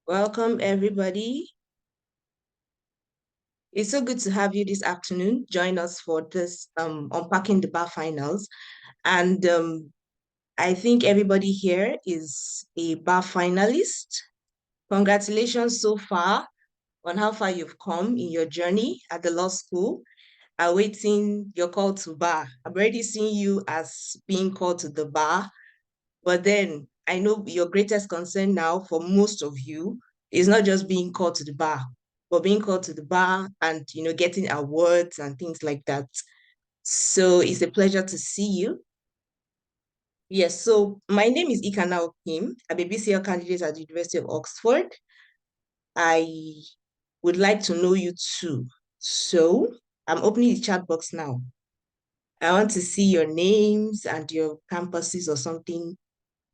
Welcome, everybody. It's so good to have you this afternoon. Join us for this Unpacking the Bar Finals. And I think everybody here is a bar finalist. Congratulations so far on how far you've come in your journey at the law school, awaiting your call to bar. I'm already seeing you as being called to the bar, but then I know your greatest concern now for most of you is not just being called to the bar, but being called to the bar and getting awards and things like that. So it's a pleasure to see you. Yes, so my name is Ikana Kim. I'm a BCL candidate at the University of Oxford. I would like to know you too. So I'm opening the chat box now. I want to see your names and your campuses or something.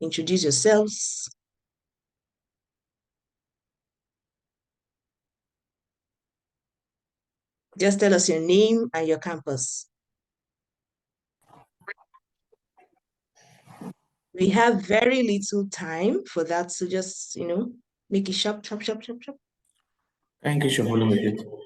Introduce yourselves. Just tell us your name and your campus. We have very little time for that, so just, make it sharp, sharp, sharp, sharp, sharp. Thank you, Shubham.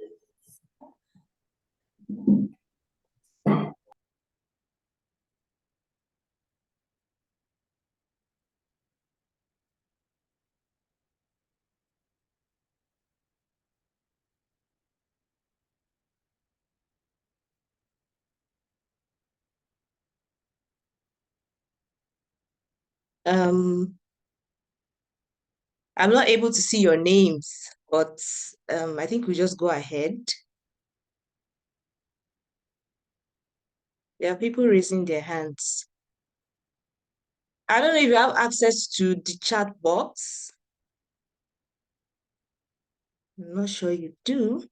Um, I'm not able to see your names, but I think we just go ahead. There are people raising their hands. I don't know if you have access to the chat box. I'm not sure you do.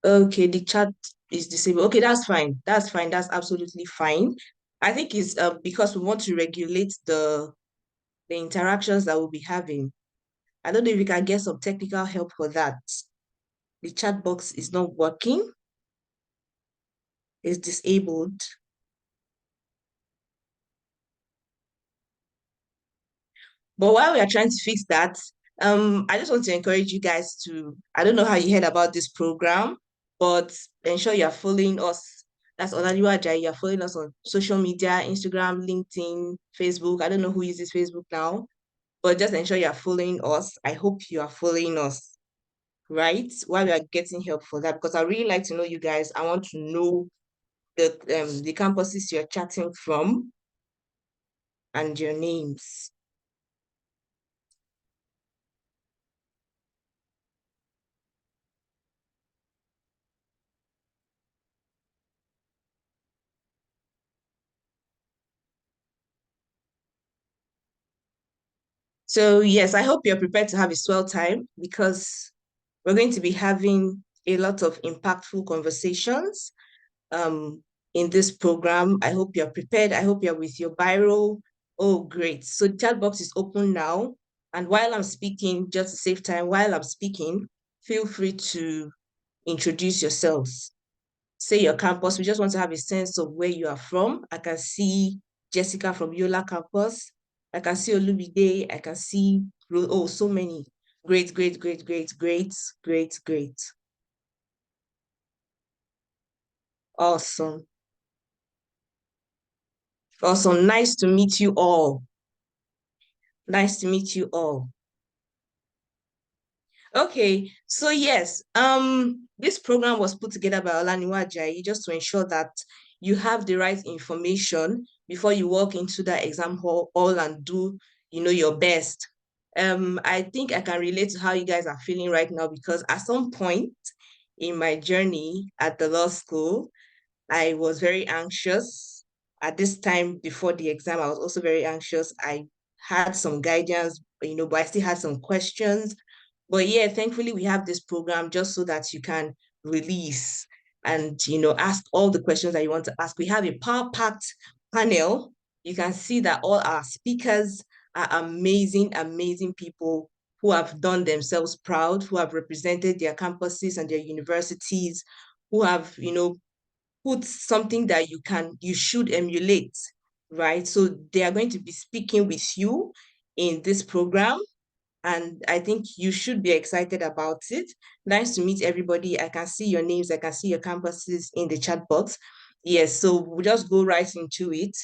Okay, the chat is disabled. Okay, that's fine. That's fine. That's absolutely fine. I think it's because we want to regulate the interactions that we'll be having. I don't know if we can get some technical help for that. The chat box is not working. It's disabled. But while we are trying to fix that, I just want to encourage you guys to, I don't know how you heard about this program, but ensure you're following us. That's Olaniwun Ajayi. You're following us on social media, Instagram, LinkedIn, Facebook. I don't know who uses Facebook now, but just ensure you're following us. I hope you are following us, right? While we are getting help for that, because I really like to know you guys. I want to know the campuses you're chatting from and your names. So yes, I hope you're prepared to have a swell time because we're going to be having a lot of impactful conversations in this program. I hope you're prepared. I hope you're with your biro. Oh, great. So the chat box is open now. And while I'm speaking, just to save time, while I'm speaking, feel free to introduce yourselves. Say your campus. We just want to have a sense of where you are from. I can see Jessica from Yola Campus. I can see Olumide. I can see, oh, so many. Great, great, great, great, great, great, great. Awesome. Awesome. Nice to meet you all. Nice to meet you all. Okay, so yes, this program was put together by Olaniwun Ajayi just to ensure that you have the right information before you walk into that exam hall and do, your best. I think I can relate to how you guys are feeling right now because at some point in my journey at the law school, I was very anxious. At this time before the exam, I was also very anxious. I had some guidance, but I still had some questions. But yeah, thankfully we have this program just so that you can release and ask all the questions that you want to ask. We have a power-packed panel. You can see that all our speakers are amazing, amazing people who have done themselves proud, who have represented their campuses and their universities, who have, put something that you should emulate, right? So they are going to be speaking with you in this program, and I think you should be excited about it. Nice to meet everybody. I can see your names, I can see your campuses in the chat box. Yes, so we'll just go right into it.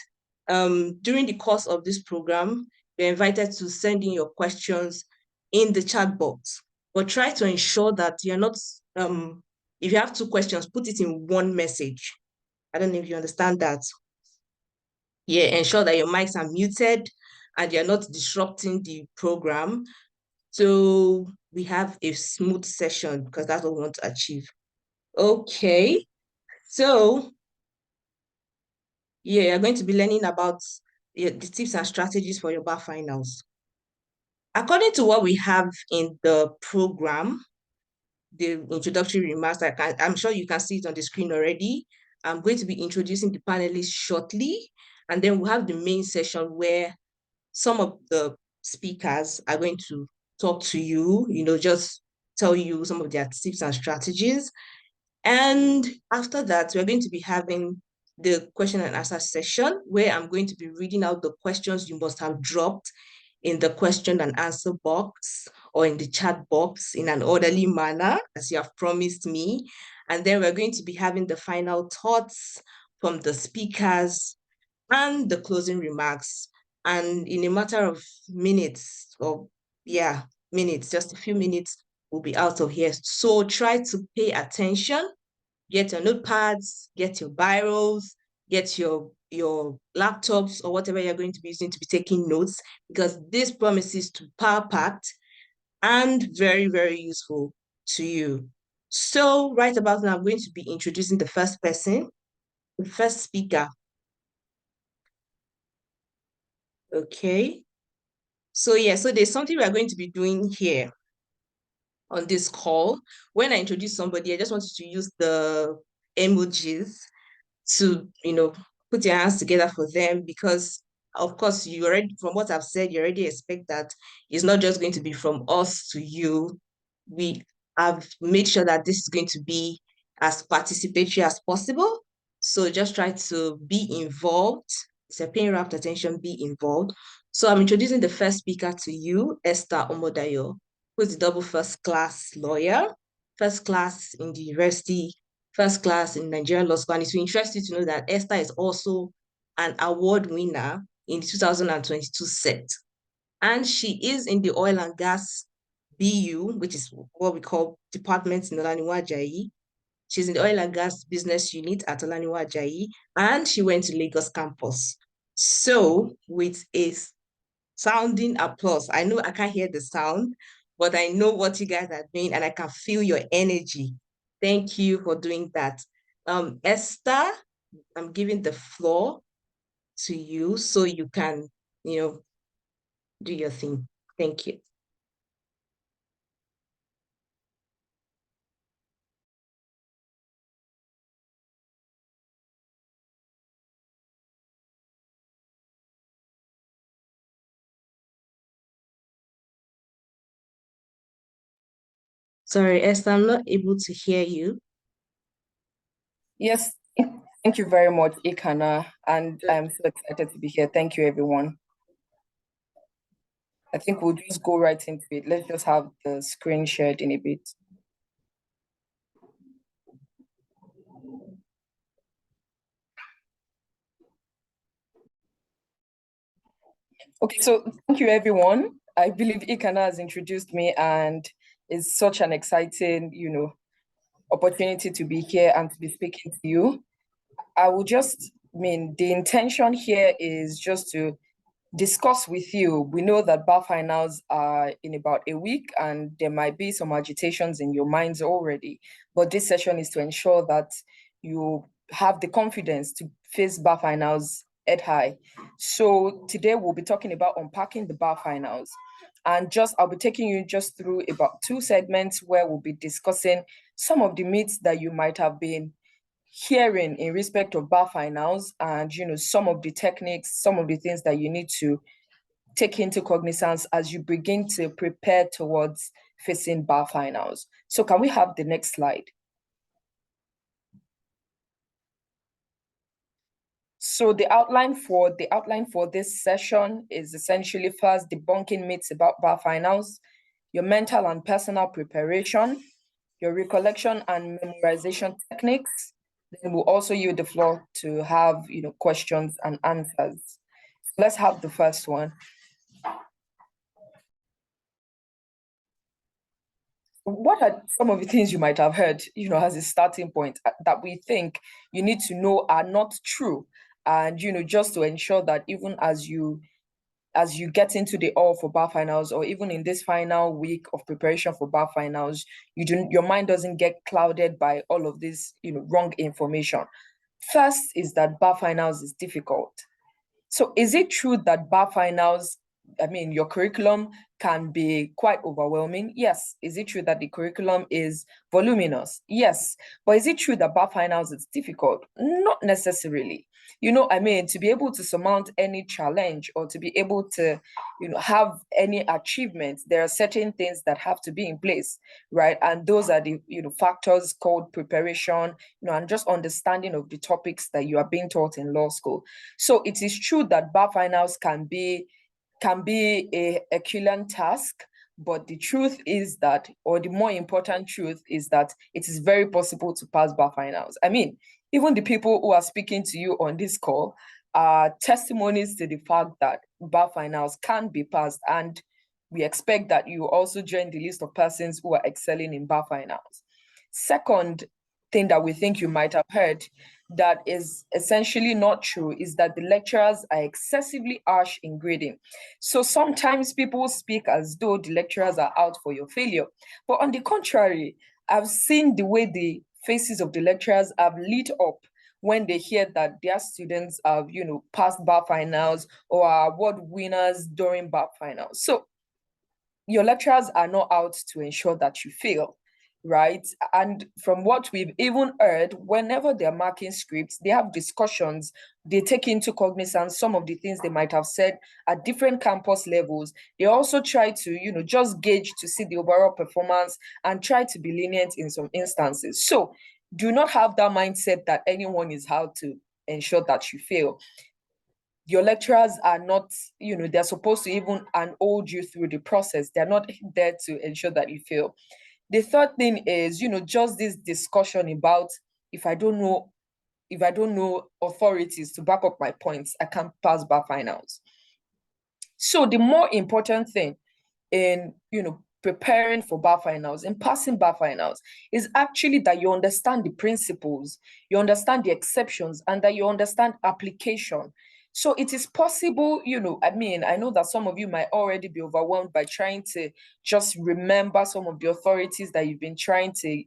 During the course of this program, you're invited to send in your questions in the chat box, but try to ensure that you're not, if you have two questions, put it in one message. I don't know if you understand that. Yeah, ensure that your mics are muted and you're not disrupting the program. So we have a smooth session because that's what we want to achieve. Okay, so yeah, you're going to be learning about the tips and strategies for your bar finals. According to what we have in the program, the introductory remarks, I'm sure you can see it on the screen already. I'm going to be introducing the panelists shortly, and then we'll have the main session where some of the speakers are going to talk to you, just tell you some of their tips and strategies. And after that, we're going to be having the question and answer session where I'm going to be reading out the questions you must have dropped in the question and answer box or in the chat box in an orderly manner, as you have promised me. And then we're going to be having the final thoughts from the speakers and the closing remarks. And in a matter of minutes, minutes, just a few minutes, we'll be out of here. So try to pay attention, get your notepads, get your biros, get your laptops or whatever you're going to be using to be taking notes, because this promises to power packed and very, very useful to you. So right about now, I'm going to be introducing the first person, the first speaker. Okay. So there's something we are going to be doing here on this call. When I introduce somebody, I just want you to use the emojis to, put your hands together for them, because of course you already, from what I've said, you already expect that it's not just going to be from us to you. We have made sure that this is going to be as participatory as possible. So just try to be involved. If you're paying rapt attention, be involved. So I'm introducing the first speaker to you, Esther Omodayo, who is a double first class lawyer, first class in the university, first class in Nigerian Law School. And it will interest you to know that Esther is also an award winner in the 2022 set. And she is in the oil and gas BU, which is what we call department in Olaniwun Ajayi. She's in the oil and gas business unit at Olaniwun Ajayi, and she went to Lagos Campus. So with a sounding applause, I know I can't hear the sound, but I know what you guys are doing and I can feel your energy. Thank you for doing that. Esther, I'm giving the floor to you so you can, do your thing. Thank you. Sorry, Esther, I'm not able to hear you. Yes, thank you very much, Ikana, and I'm so excited to be here. Thank you, everyone. I think we'll just go right into it. Let's just have the screen shared in a bit. Okay, so thank you, everyone. I believe Ikana has introduced me, and it's such an exciting, opportunity to be here and to be speaking to you. I will the intention here is just to discuss with you. We know that bar finals are in about a week and there might be some agitations in your minds already, but this session is to ensure that you have the confidence to face bar finals head high. So today we'll be talking about unpacking the bar finals, and I'll be taking you just through about 2 segments where we'll be discussing some of the myths that you might have been hearing in respect of bar finals, and some of the techniques, some of the things that you need to take into cognizance as you begin to prepare towards facing bar finals. So can we have the next slide? So the outline for this session is essentially first debunking myths about bar finals, your mental and personal preparation, your recollection and memorization techniques. Then we'll also use the floor to have questions and answers. Let's have the first one. What are some of the things you might have heard, as a starting point that we think you need to know are not true? And, just to ensure that even as you get into the all for bar finals, or even in this final week of preparation for bar finals, your mind doesn't get clouded by all of this, wrong information. First is that bar finals is difficult. So is it true that bar finals, your curriculum can be quite overwhelming? Yes. Is it true that the curriculum is voluminous? Yes. But is it true that bar finals is difficult? Not necessarily. To be able to surmount any challenge or to be able to, have any achievements, there are certain things that have to be in place, right? And those are the, factors called preparation, and just understanding of the topics that you are being taught in law school. So it is true that bar finals can be a Herculean task, but the truth is that, or the more important truth is that it is very possible to pass bar finals. Even the people who are speaking to you on this call are testimonies to the fact that bar finals can be passed, and we expect that you also join the list of persons who are excelling in bar finals. Second thing that we think you might have heard that is essentially not true is that the lecturers are excessively harsh in grading. So sometimes people speak as though the lecturers are out for your failure. But on the contrary, I've seen the way the faces of the lecturers have lit up when they hear that their students have, passed bar finals or are award winners during bar finals. So your lecturers are not out to ensure that you fail, right? And from what we've even heard, whenever they're marking scripts, they have discussions, they take into cognizance some of the things they might have said at different campus levels. They also try to, just gauge to see the overall performance and try to be lenient in some instances. So do not have that mindset that anyone is out to ensure that you fail. Your lecturers are not, they're supposed to even hold you through the process. They're not there to ensure that you fail. The third thing is, just this discussion about if I don't know authorities to back up my points, I can't pass bar finals. So the more important thing in, preparing for bar finals and passing bar finals is actually that you understand the principles, you understand the exceptions, and that you understand application. So it is possible, I know that some of you might already be overwhelmed by trying to just remember some of the authorities that you've been trying to,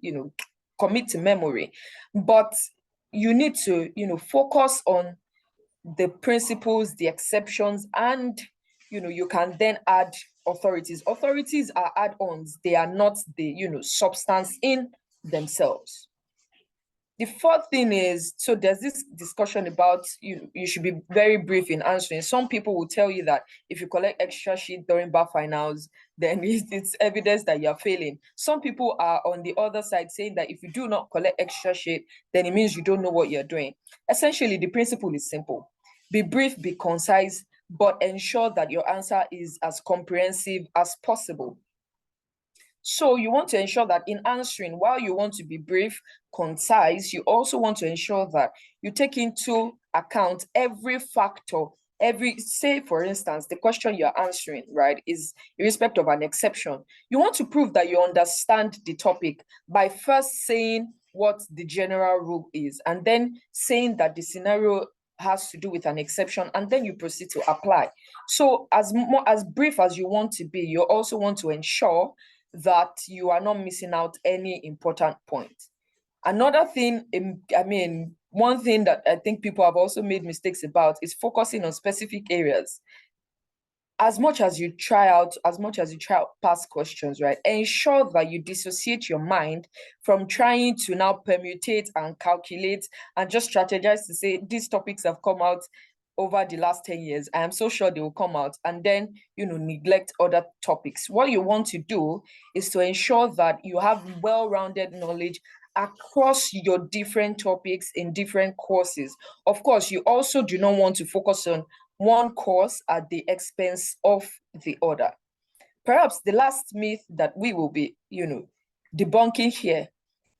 commit to memory. But you need to, focus on the principles, the exceptions, and, you can then add authorities. Authorities are add-ons. They are not the, substance in themselves. The fourth thing is, so there's this discussion about you should be very brief in answering. Some people will tell you that if you collect extra sheet during bar finals, then it's evidence that you're failing. Some people are on the other side saying that if you do not collect extra sheet, then it means you don't know what you're doing. Essentially, the principle is simple. Be brief, be concise, but ensure that your answer is as comprehensive as possible. So you want to ensure that in answering, while you want to be brief, concise, you also want to ensure that you take into account every factor, say, for instance, the question you're answering, right, is irrespective of an exception. You want to prove that you understand the topic by first saying what the general rule is, and then saying that the scenario has to do with an exception, and then you proceed to apply. So as brief as you want to be, you also want to ensure that you are not missing out any important point. Another thing, one thing that I think people have also made mistakes about is focusing on specific areas. As much as you try out past questions, right, ensure that you dissociate your mind from trying to now permutate and calculate and just strategize to say these topics have come out over the last 10 years. I am so sure they will come out, and then, neglect other topics. What you want to do is to ensure that you have well-rounded knowledge across your different topics in different courses. Of course, you also do not want to focus on one course at the expense of the other. Perhaps the last myth that we will be, debunking here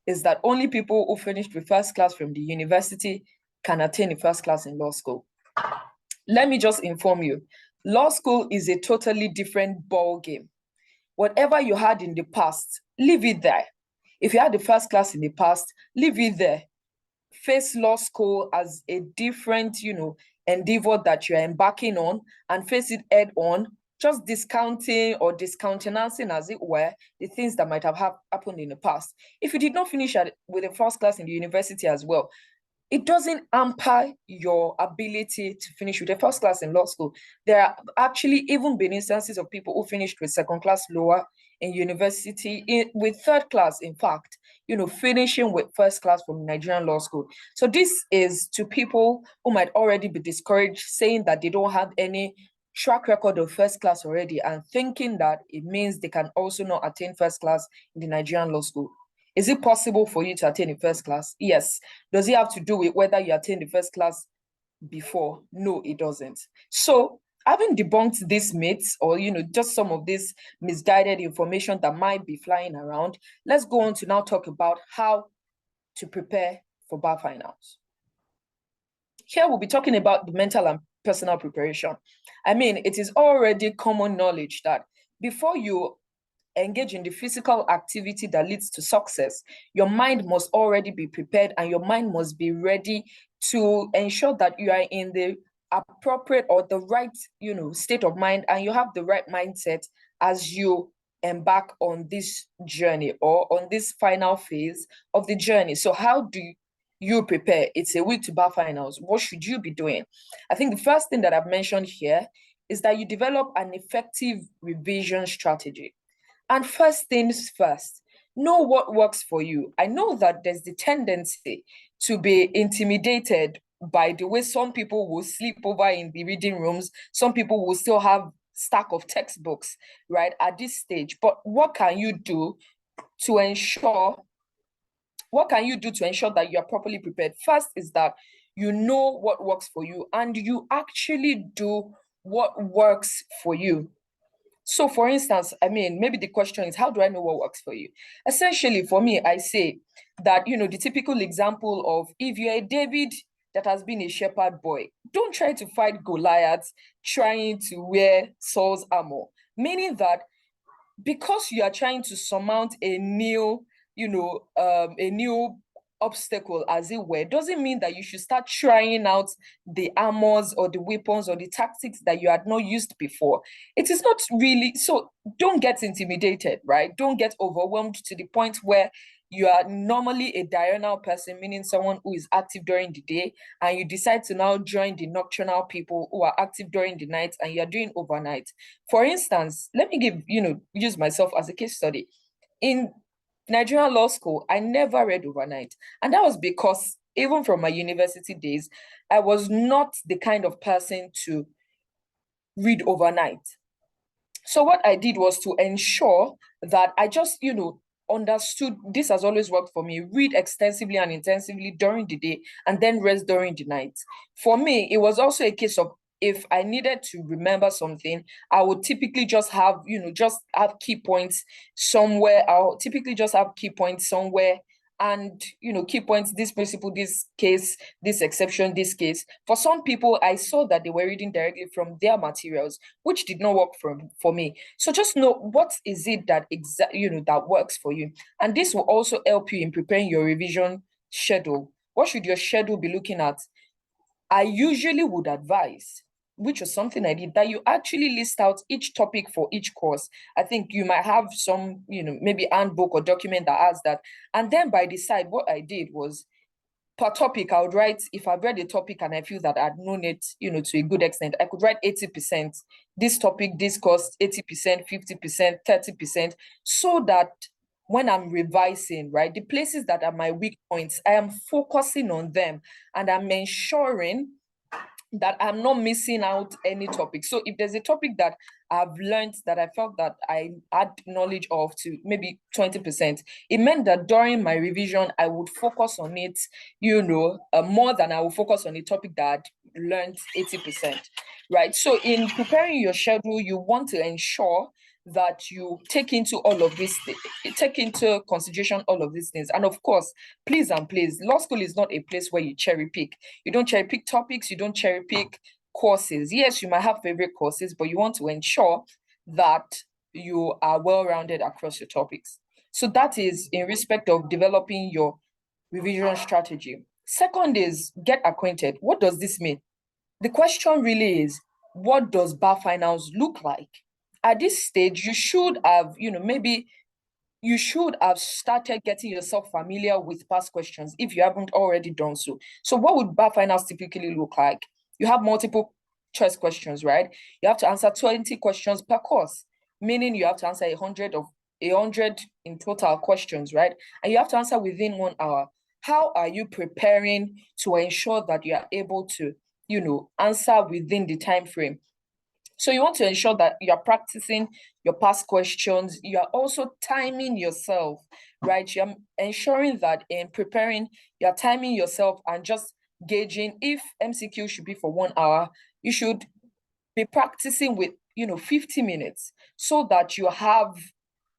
is that only people who finished with first class from the university can attain the first class in law school. Let me just inform you, law school is a totally different ball game. Whatever you had in the past, leave it there. If you had the first class in the past, leave it there. Face law school as a different, endeavor that you're embarking on, and face it head on, just discounting or discountenancing, as it were, the things that might have happened in the past. If you did not finish with a first class in the university as well, it doesn't hamper your ability to finish with a first class in law school. There are actually even been instances of people who finished with second class lower in university, with third class, in fact, finishing with first class from Nigerian law school. So this is to people who might already be discouraged, saying that they don't have any track record of first class already, and thinking that it means they can also not attain first class in the Nigerian law school. Is it possible for you to attain the first class? Yes. Does it have to do with whether you attained the first class before? No, it doesn't. So having debunked these myths, or just some of this misguided information that might be flying around, let's go on to now talk about how to prepare for bar finals. Here we'll be talking about the mental and personal preparation. I mean, it is already common knowledge that before you engage in the physical activity that leads to success, your mind must already be prepared, and your mind must be ready to ensure that you are in the appropriate or the right, state of mind, and you have the right mindset as you embark on this journey or on this final phase of the journey. So how do you prepare? It's a week to bar finals. What should you be doing? I think the first thing that I've mentioned here is that you develop an effective revision strategy. And first things first, know what works for you. I know that there's the tendency to be intimidated by the way some people will sleep over in the reading rooms. Some people will still have stack of textbooks, right, at this stage. But what can you do to ensure that you are properly prepared? First is that you know what works for you, and you actually do what works for you. So for instance, I mean, maybe the question is, how do I know what works for you? Essentially, for me, I say that, the typical example of, if you're a David that has been a shepherd boy, don't try to fight Goliath trying to wear Saul's armor. Meaning that because you are trying to surmount a new obstacle, as it were, doesn't mean that you should start trying out the armors or the weapons or the tactics that you had not used before. It is not really, so don't get intimidated, right? Don't get overwhelmed to the point where you are normally a diurnal person, meaning someone who is active during the day, and you decide to now join the nocturnal people who are active during the night, and you're doing overnight. For instance, let me use myself as a case study. In Nigerian law school, I never read overnight. And that was because even from my university days, I was not the kind of person to read overnight. So what I did was to ensure that I just, understood, this has always worked for me, read extensively and intensively during the day and then rest during the night. For me, it was also a case of, if I needed to remember something, I would typically just have, key points somewhere. I'll typically just have key points somewhere, and, key points, this principle, this case, this exception, this case. For some people, I saw that they were reading directly from their materials, which did not work for me. So just know what is it that that works for you. And this will also help you in preparing your revision schedule. What should your schedule be looking at? I usually would advise, which was something I did, that you actually list out each topic for each course. I think you might have some, maybe handbook or document that has that. And then by the side, what I did was, per topic, I would write, if I've read a topic and I feel that I'd known it, to a good extent, I could write 80%, this topic, this course, 80%, 50%, 30%, so that when I'm revising, right, the places that are my weak points, I am focusing on them, and I'm ensuring that I'm not missing out any topic. So if there's a topic that I've learned that I felt that I had knowledge of to maybe 20%, it meant that during my revision, I would focus on it, more than I would focus on a topic that I'd learned 80%, right? So in preparing your schedule, you want to ensure that you take into consideration all of these things. And of course, please, law school is not a place where you cherry pick. You don't cherry pick topics, you don't cherry pick courses. Yes, you might have favorite courses, but you want to ensure that you are well-rounded across your topics. So that is in respect of developing your revision strategy. Second is get acquainted. What does this mean? The question really is, what does bar finals look like? At this stage, you should have, maybe you should have started getting yourself familiar with past questions if you haven't already done so. So what would bar finals typically look like? You have multiple choice questions, right? You have to answer 20 questions per course, meaning you have to answer 100 in total questions, right? And you have to answer within 1 hour. How are you preparing to ensure that you are able to, answer within the time frame? So you want to ensure that you're practicing your past questions. You are also timing yourself, right? You're ensuring that in preparing, you're timing yourself and just gauging if MCQ should be for 1 hour, you should be practicing with, 50 minutes so that you have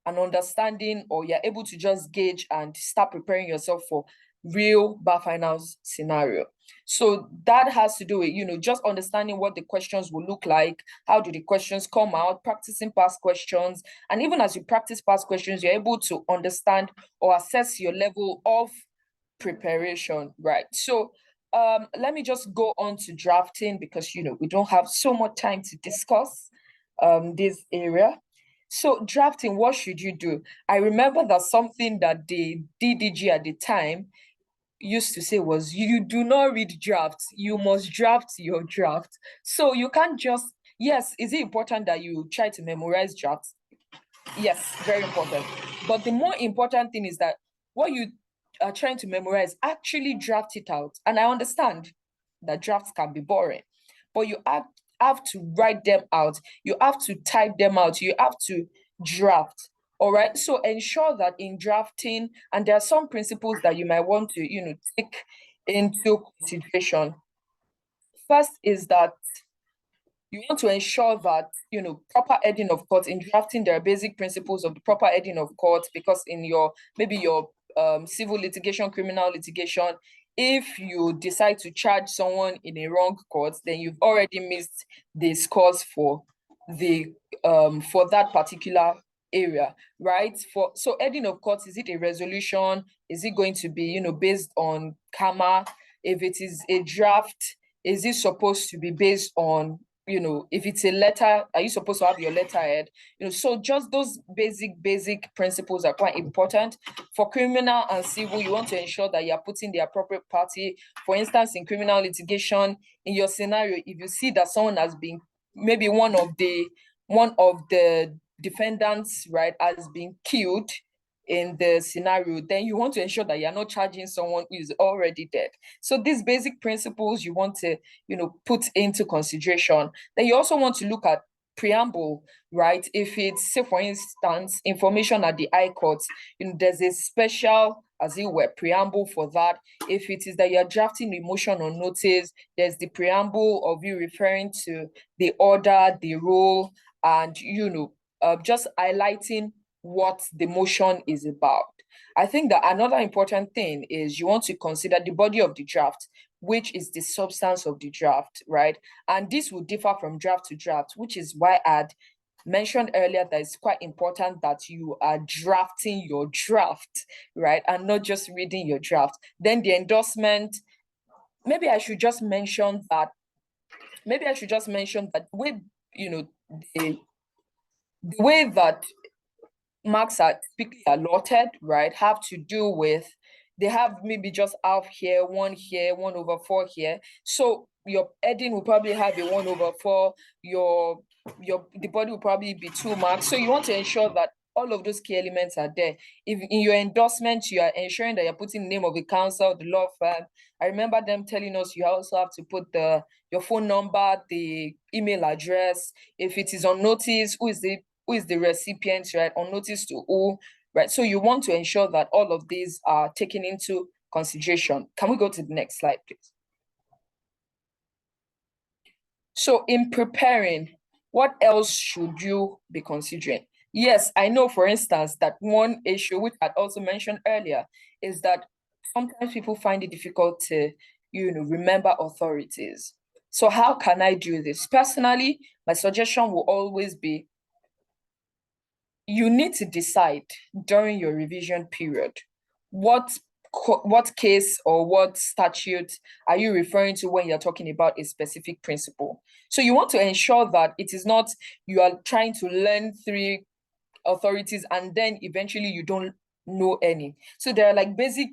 an understanding or you're able to just gauge and start preparing yourself for real bar finals scenario. So that has to do with, just understanding what the questions will look like, how do the questions come out, practicing past questions. And even as you practice past questions, you're able to understand or assess your level of preparation, right? So let me just go on to drafting because, we don't have so much time to discuss this area. So drafting, what should you do? I remember that something that the DDG at the time used to say was, you do not read drafts, you must draft your draft. So you can't just, yes, is it important that you try to memorize drafts? Yes, very important. But the more important thing is that what you are trying to memorize, actually draft it out. And I understand that drafts can be boring, but you have to write them out. You have to type them out. You have to draft. All right. So ensure that in drafting, and there are some principles that you might want to, take into consideration. First is that you want to ensure that, proper heading of court. In drafting, there are basic principles of the proper heading of court, because in your civil litigation, criminal litigation, if you decide to charge someone in a wrong court, then you've already missed the scores for that particular area, right? So heading of court, is it a resolution? Is it going to be, based on karma? If it is a draft, is it supposed to be based on, if it's a letter, are you supposed to have your letterhead? So just those basic principles are quite important. For criminal and civil, you want to ensure that you're putting the appropriate party. For instance, in criminal litigation, in your scenario, if you see that someone has been, maybe one of the defendants, right, has been killed in the scenario, then you want to ensure that you're not charging someone who is already dead. So these basic principles you want to, put into consideration. Then you also want to look at preamble, right? If it's, say, for instance, information at the High Court, there's a special, as it were, preamble for that. If it is that you're drafting a motion or notice, there's the preamble of you referring to the order, the rule, and, just highlighting what the motion is about. I think that another important thing is you want to consider the body of the draft, which is the substance of the draft, right? And this will differ from draft to draft, which is why I'd mentioned earlier that it's quite important that you are drafting your draft, right? And not just reading your draft. Then the endorsement, maybe I should just mention that with, the way that marks are typically allotted, right, have to do with, they have maybe just half here, 1/4 here. So your heading will probably have a 1/4, the body will probably be 2 marks. So you want to ensure that all of those key elements are there. If in your endorsement, you are ensuring that you're putting the name of the counsel, the law firm. I remember them telling us you also have to put your phone number, the email address. If it is on notice, who is the recipient, right? On notice to who, right? So you want to ensure that all of these are taken into consideration. Can we go to the next slide, please? So in preparing, what else should you be considering? Yes, I know, for instance, that one issue, which I also mentioned earlier, is that sometimes people find it difficult to, remember authorities. So how can I do this? Personally, my suggestion will always be, you need to decide during your revision period, what case or what statute are you referring to when you're talking about a specific principle? So you want to ensure that it is not you are trying to learn 3 authorities and then eventually you don't know any. So there are like basic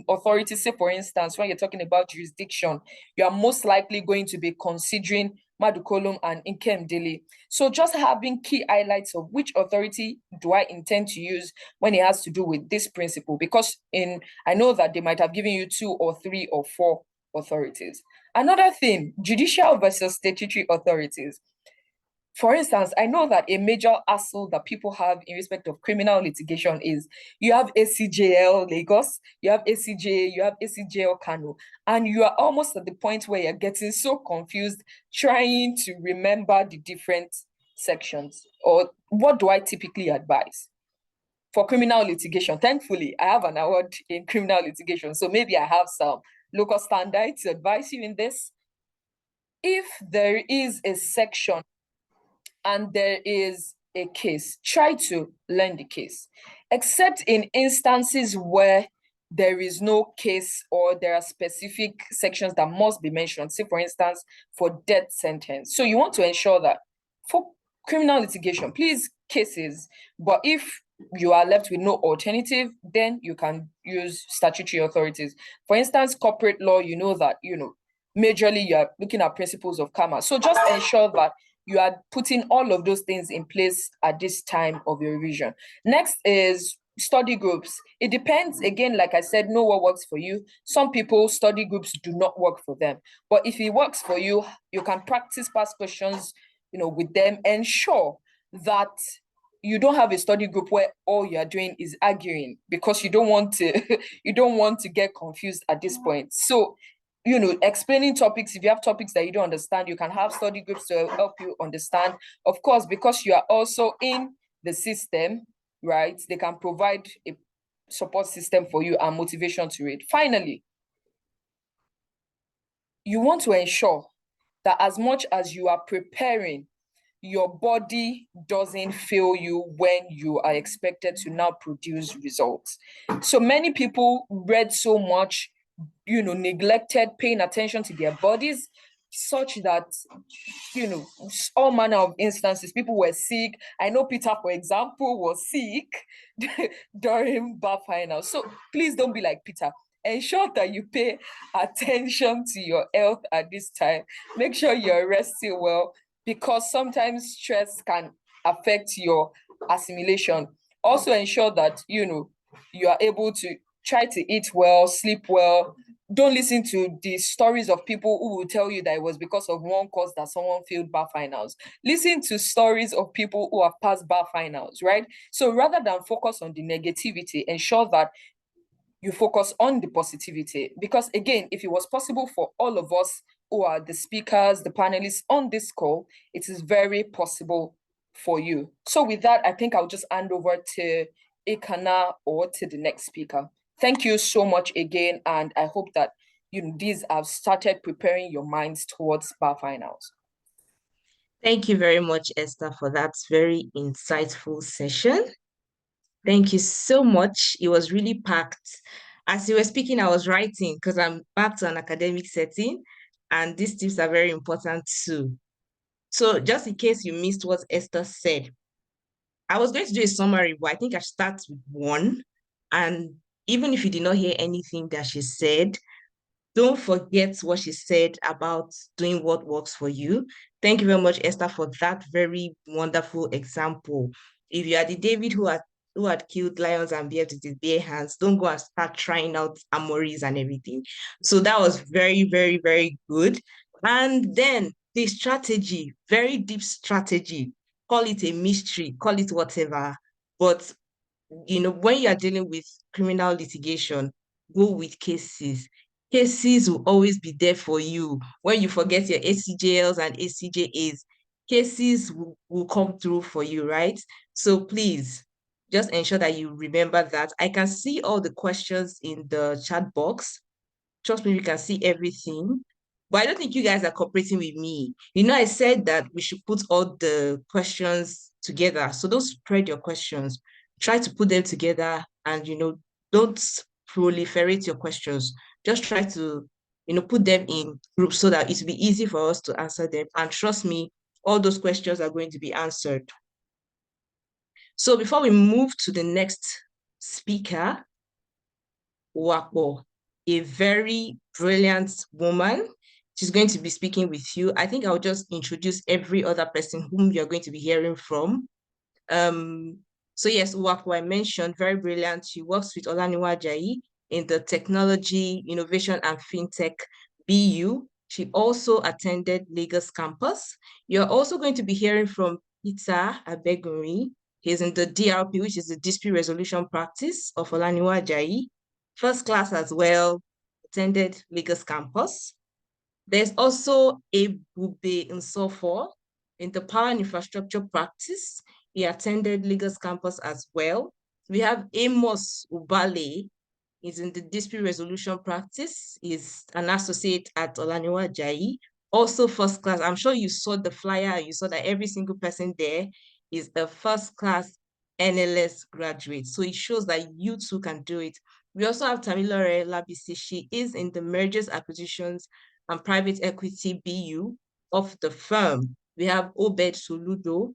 authorities. Say, for instance, when you're talking about jurisdiction, you are most likely going to be considering Madukolum and Ikem. So just having key highlights of which authority do I intend to use when it has to do with this principle, because I know that they might have given you 2 or 3 or 4 authorities. Another thing, judicial versus statutory authorities. For instance, I know that a major hassle that people have in respect of criminal litigation is you have ACJL Lagos, you have ACJ, you have ACJL Kano, and you are almost at the point where you're getting so confused trying to remember the different sections. Or what do I typically advise? For criminal litigation, thankfully, I have an award in criminal litigation, so maybe I have some local standards to advise you in this. If there is a section and there is a case, try to learn the case, except in instances where there is no case or there are specific sections that must be mentioned, say for instance, for death sentence. So you want to ensure that for criminal litigation, please, cases, but if you are left with no alternative, then you can use statutory authorities. For instance, corporate law, you know that, majorly you are looking at principles of karma. So just ensure that you are putting all of those things in place at this time of your revision. Next is study groups. It depends, again, like I said, know what works for you. Some people, study groups do not work for them. But if it works for you, you can practice past questions, with them. Ensure that you don't have a study group where all you're doing is arguing, because you don't want to get confused at this point. So explaining topics, if you have topics that you don't understand, you can have study groups to help you understand. Of course, because you are also in the system, right? They can provide a support system for you and motivation to read. Finally, you want to ensure that as much as you are preparing, your body doesn't fail you when you are expected to now produce results. So many people read so much, neglected paying attention to their bodies, such that, all manner of instances, people were sick. I know Peter, for example, was sick during bar finals. So please don't be like Peter. Ensure that you pay attention to your health at this time. Make sure you're resting well, because sometimes stress can affect your assimilation. Also ensure that, you are able to try to eat well, sleep well. Don't listen to the stories of people who will tell you that it was because of one cause that someone failed bar finals. Listen to stories of people who have passed bar finals, right? So rather than focus on the negativity, ensure that you focus on the positivity. Because again, if it was possible for all of us who are the speakers, the panelists on this call, it is very possible for you. So with that, I think I'll just hand over to Ekana or to the next speaker. Thank you so much again, and I hope that these have started preparing your minds towards bar finals. Thank you very much, Esther, for that very insightful session. Thank you so much. It was really packed. As you were speaking, I was writing because I'm back to an academic setting, and these tips are very important too. So just in case you missed what Esther said, I was going to do a summary, but I think I start with one. And even if you did not hear anything that she said, don't forget what she said about doing what works for you. Thank you very much, Esther, for that very wonderful example. if you are the David who had killed lions and bears with his bare hands, don't go and start trying out armories and everything. So that was very, very, very good. And then the strategy, very deep strategy, call it a mystery, call it whatever. But, when you are dealing with criminal litigation, go with cases. Cases will always be there for you. When you forget your ACJLs and ACJAs, cases will come through for you, right? So please, just ensure that you remember that. I can see all the questions in the chat box. Trust me, we can see everything. But I don't think you guys are cooperating with me. I said that we should put all the questions together. So don't spread your questions. Try to put them together and, don't proliferate your questions. Just try to, put them in groups so that it will be easy for us to answer them. And trust me, all those questions are going to be answered. So before we move to the next speaker, Wakbo, a very brilliant woman. She's going to be speaking with you. I think I'll just introduce every other person whom you're going to be hearing from. So yes, Wakbo, I mentioned, very brilliant. She works with Olaniwun Ajayi in the Technology, Innovation and FinTech BU. She also attended Lagos Campus. You're also going to be hearing from Peter Abeguri. He's in the DRP, which is the Dispute Resolution Practice of Olaniwun Ajayi. First class as well, attended Lagos Campus. There's also Ebube Nsofo in the Power and Infrastructure Practice. He attended Lagos Campus as well. We have Amos Ubale. He's in the Dispute Resolution Practice. He's an associate at Olaniwun Ajayi. Also first class. I'm sure you saw the flyer. You saw that every single person there is a first class NLS graduate. So it shows that you too can do it. We also have Tamilore Labisi. She is in the Mergers, Acquisitions, and Private Equity BU of the firm. We have Obed Soludo,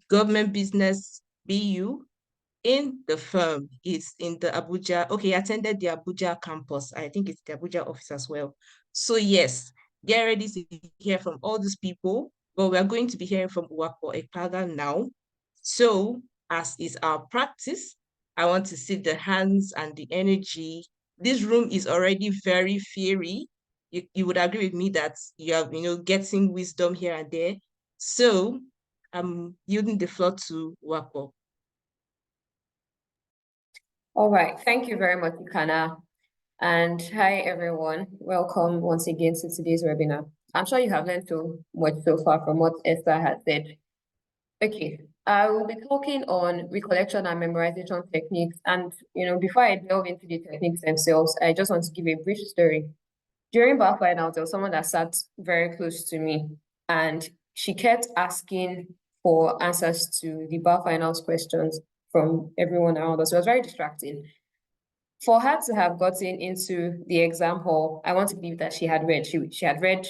Government Business BU in the firm. Is in the Abuja. Okay, he attended the Abuja campus. I think it's the Abuja office as well. So yes, get ready to hear from all these people. But we're going to be hearing from Wakbo Ekpaga now. So as is our practice, I want to see the hands and the energy. This room is already very fiery. You would agree with me that you are, getting wisdom here and there. So I'm yielding the floor to Wakbo. All right, thank you very much, Ikana. And hi, everyone. Welcome once again to today's webinar. I'm sure you have learned so much so far from what Esther has said. Okay, I will be talking on recollection and memorization techniques. And, before I delve into the techniques themselves, I just want to give a brief story. During Bar Finals, there was someone that sat very close to me, and she kept asking for answers to the Bar Finals questions from everyone around us. It was very distracting. For her to have gotten into the exam hall, I want to believe that she had read. She had read,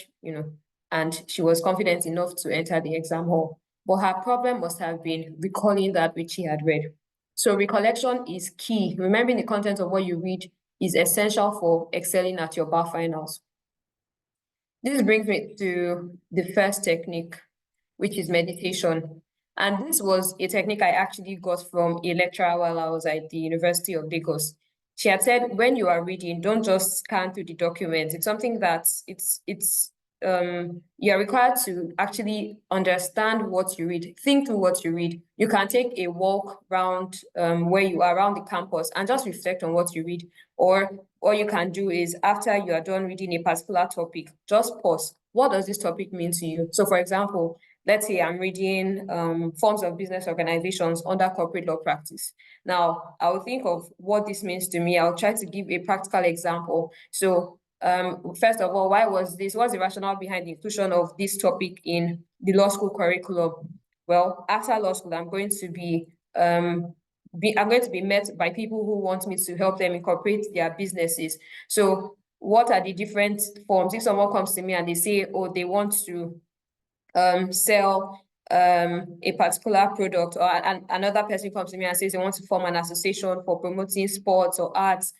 and she was confident enough to enter the exam hall. But her problem must have been recalling that which she had read. So recollection is key. Remembering the content of what you read is essential for excelling at your Bar Finals. This brings me to the first technique, which is meditation. And this was a technique I actually got from a lecturer while I was at the University of Lagos. She had said, when you are reading, don't just scan through the document. It's something that you're required to actually understand what you read, think through what you read. You can take a walk around where you are around the campus and just reflect on what you read. Or what you can do is, after you are done reading a particular topic, just pause. What does this topic mean to you? So for example, let's say I'm reading forms of business organizations under corporate law practice. Now, I will think of what this means to me. I'll try to give a practical example. So first of all, what's the rationale behind the inclusion of this topic in the law school curriculum? Well, after law school, I'm going to be met by people who want me to help them incorporate their businesses. So what are the different forms? If someone comes to me and they say, oh, they want to sell a particular product, or another person comes to me and says they want to form an association for promoting sports or arts,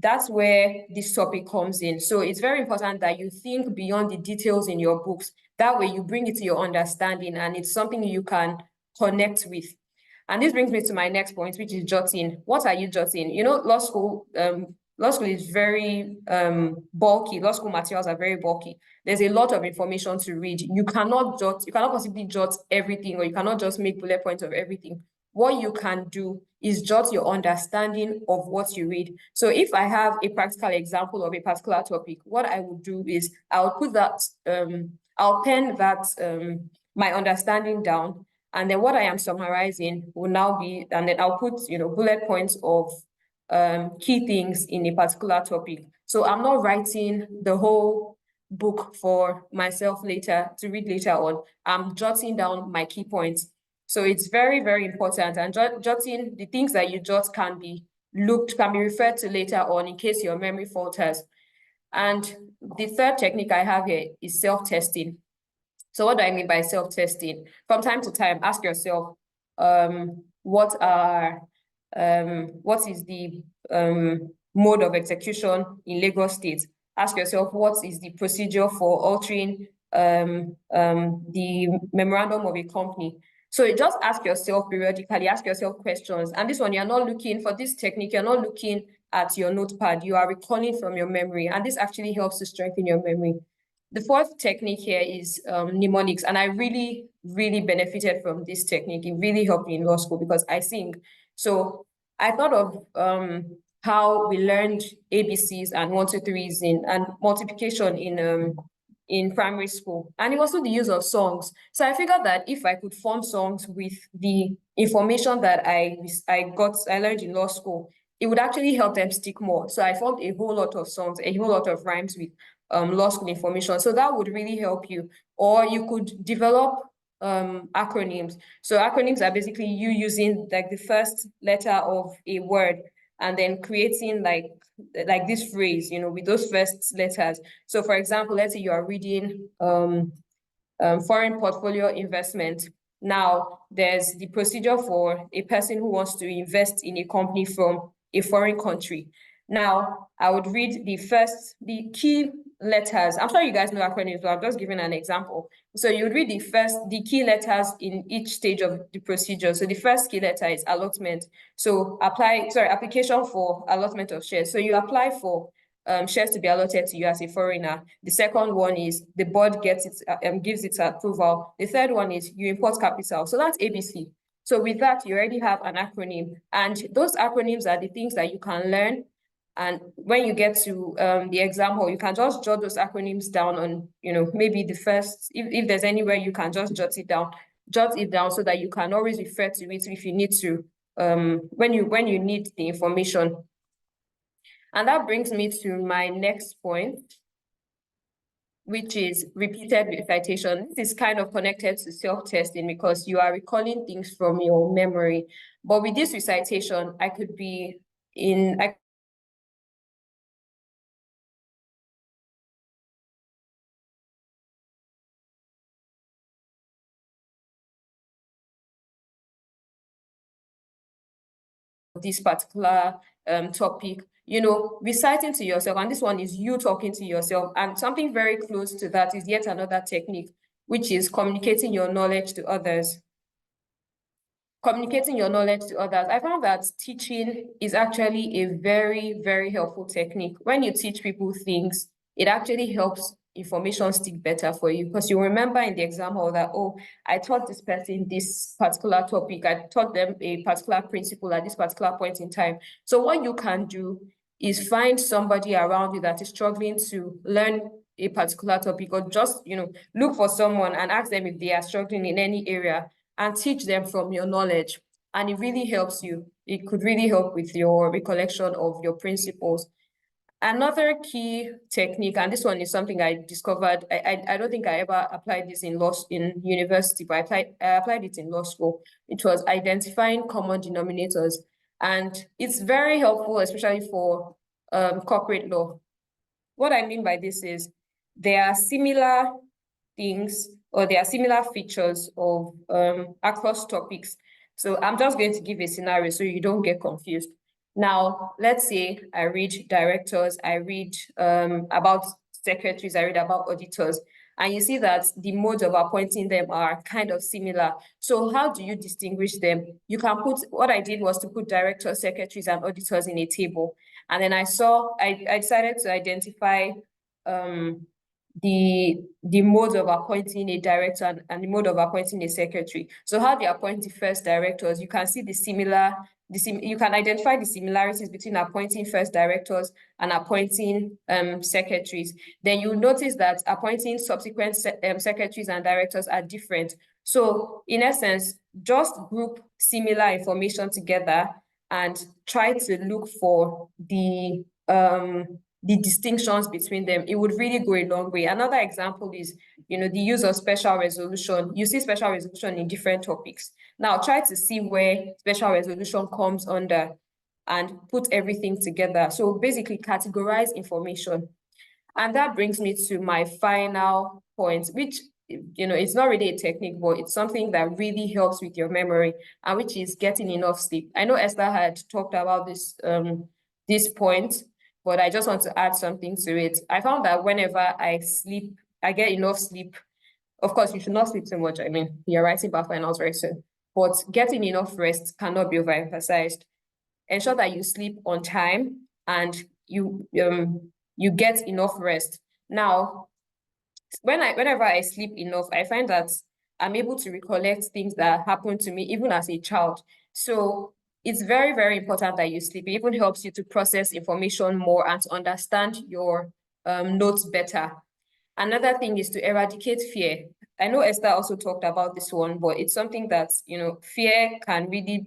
that's where this topic comes in. So it's very important that you think beyond the details in your books. That way you bring it to your understanding and it's something you can connect with. And this brings me to my next point, which is jotting. What are you jotting? You know, law school is very bulky. Law school materials are very bulky. There's a lot of information to read. You cannot possibly jot everything, or you cannot just make bullet points of everything. What you can do is jot your understanding of what you read. So if I have a practical example of a particular topic, what I would do is I'll put that, I'll pen that, my understanding down, and then what I am summarizing will now be, and then I'll put, bullet points of key things in a particular topic. So I'm not writing the whole book for myself later to read later on. I'm jotting down my key points. So it's very, very important. And jotting, the things that you jot can be referred to later on in case your memory falters. And the third technique I have here is self-testing. So what do I mean by self-testing? From time to time, ask yourself, what is the mode of execution in Lagos State? Ask yourself, what is the procedure for altering the memorandum of a company? So you just ask yourself periodically, ask yourself questions. And this one, you're not looking for this technique, you're not looking at your notepad, you are recalling from your memory. And this actually helps to strengthen your memory. The fourth technique here is mnemonics. And I really, really benefited from this technique. It really helped me in law school because I sing. So I thought of how we learned ABCs and 1, 2, 3s and multiplication in primary school, and it was also the use of songs. So I figured that if I could form songs with the information that I learned in law school, it would actually help them stick more. So I formed a whole lot of songs, a whole lot of rhymes with law school information. So that would really help you. Or you could develop acronyms. So acronyms are basically you using like the first letter of a word and then creating like this phrase, with those first letters. So for example, let's say you are reading foreign portfolio investment. Now there's the procedure for a person who wants to invest in a company from a foreign country. Now I would read the key letters. I'm sure you guys know acronyms, but I'm just giving an example. So you would read the key letters in each stage of the procedure. So the first key letter is allotment. So application for allotment of shares. So you apply for shares to be allotted to you as a foreigner. The second one is the board gives its approval. The third one is you import capital. So that's ABC. So with that, you already have an acronym. And those acronyms are the things that you can learn. And when you get to the exam hall, you can just jot those acronyms down on, maybe the first, if there's anywhere you can just jot it down so that you can always refer to it if you need to, when you need the information. And that brings me to my next point, which is repeated recitation. This is kind of connected to self-testing because you are recalling things from your memory. But with this recitation, I could be this particular topic, reciting to yourself, and this one is you talking to yourself. And something very close to that is yet another technique, which is communicating your knowledge to others. Communicating your knowledge to others. I found that teaching is actually a very, very helpful technique. When you teach people things, it actually helps information stick better for you because you remember in the exam hall that, oh, I taught this person this particular topic, I taught them a particular principle at this particular point in time. So what you can do is find somebody around you that is struggling to learn a particular topic, or just, look for someone and ask them if they are struggling in any area and teach them from your knowledge. And it really helps you. It could really help with your recollection of your principles. Another key technique, and this one is something I discovered, I don't think I ever applied this in university, but I applied it in law school. It was identifying common denominators. And it's very helpful, especially for corporate law. What I mean by this is there are similar things, or there are similar features of across topics. So I'm just going to give a scenario so you don't get confused. Now, let's say I read directors, I read about secretaries, I read about auditors, And you see that the modes of appointing them are kind of similar. So how do you distinguish them? You can put, what I did was to put directors, secretaries, and auditors in a table. And then I decided to identify the mode of appointing a director and the mode of appointing a secretary. So how they appoint the first directors, you can see you can identify the similarities between appointing first directors and appointing secretaries. Then you notice that appointing subsequent secretaries and directors are different. So in essence, just group similar information together and try to look for the distinctions between them. It would really go a long way. Another example is, the use of special resolution. You see special resolution in different topics. Now try to see where special resolution comes under and put everything together. So basically categorize information. And that brings me to my final point, which, it's not really a technique, but it's something that really helps with your memory, and which is getting enough sleep. I know Esther had talked about this point, but I just want to add something to it. I found that whenever I sleep, I get enough sleep. Of course, you should not sleep too much. I mean, you're writing bar finals very soon, but getting enough rest cannot be overemphasized. Ensure that you sleep on time and you get enough rest. Now, whenever I sleep enough, I find that I'm able to recollect things that happened to me even as a child. So it's very, very important that you sleep. It even helps you to process information more and to understand your notes better. Another thing is to eradicate fear. I know Esther also talked about this one, but it's something that, fear can really,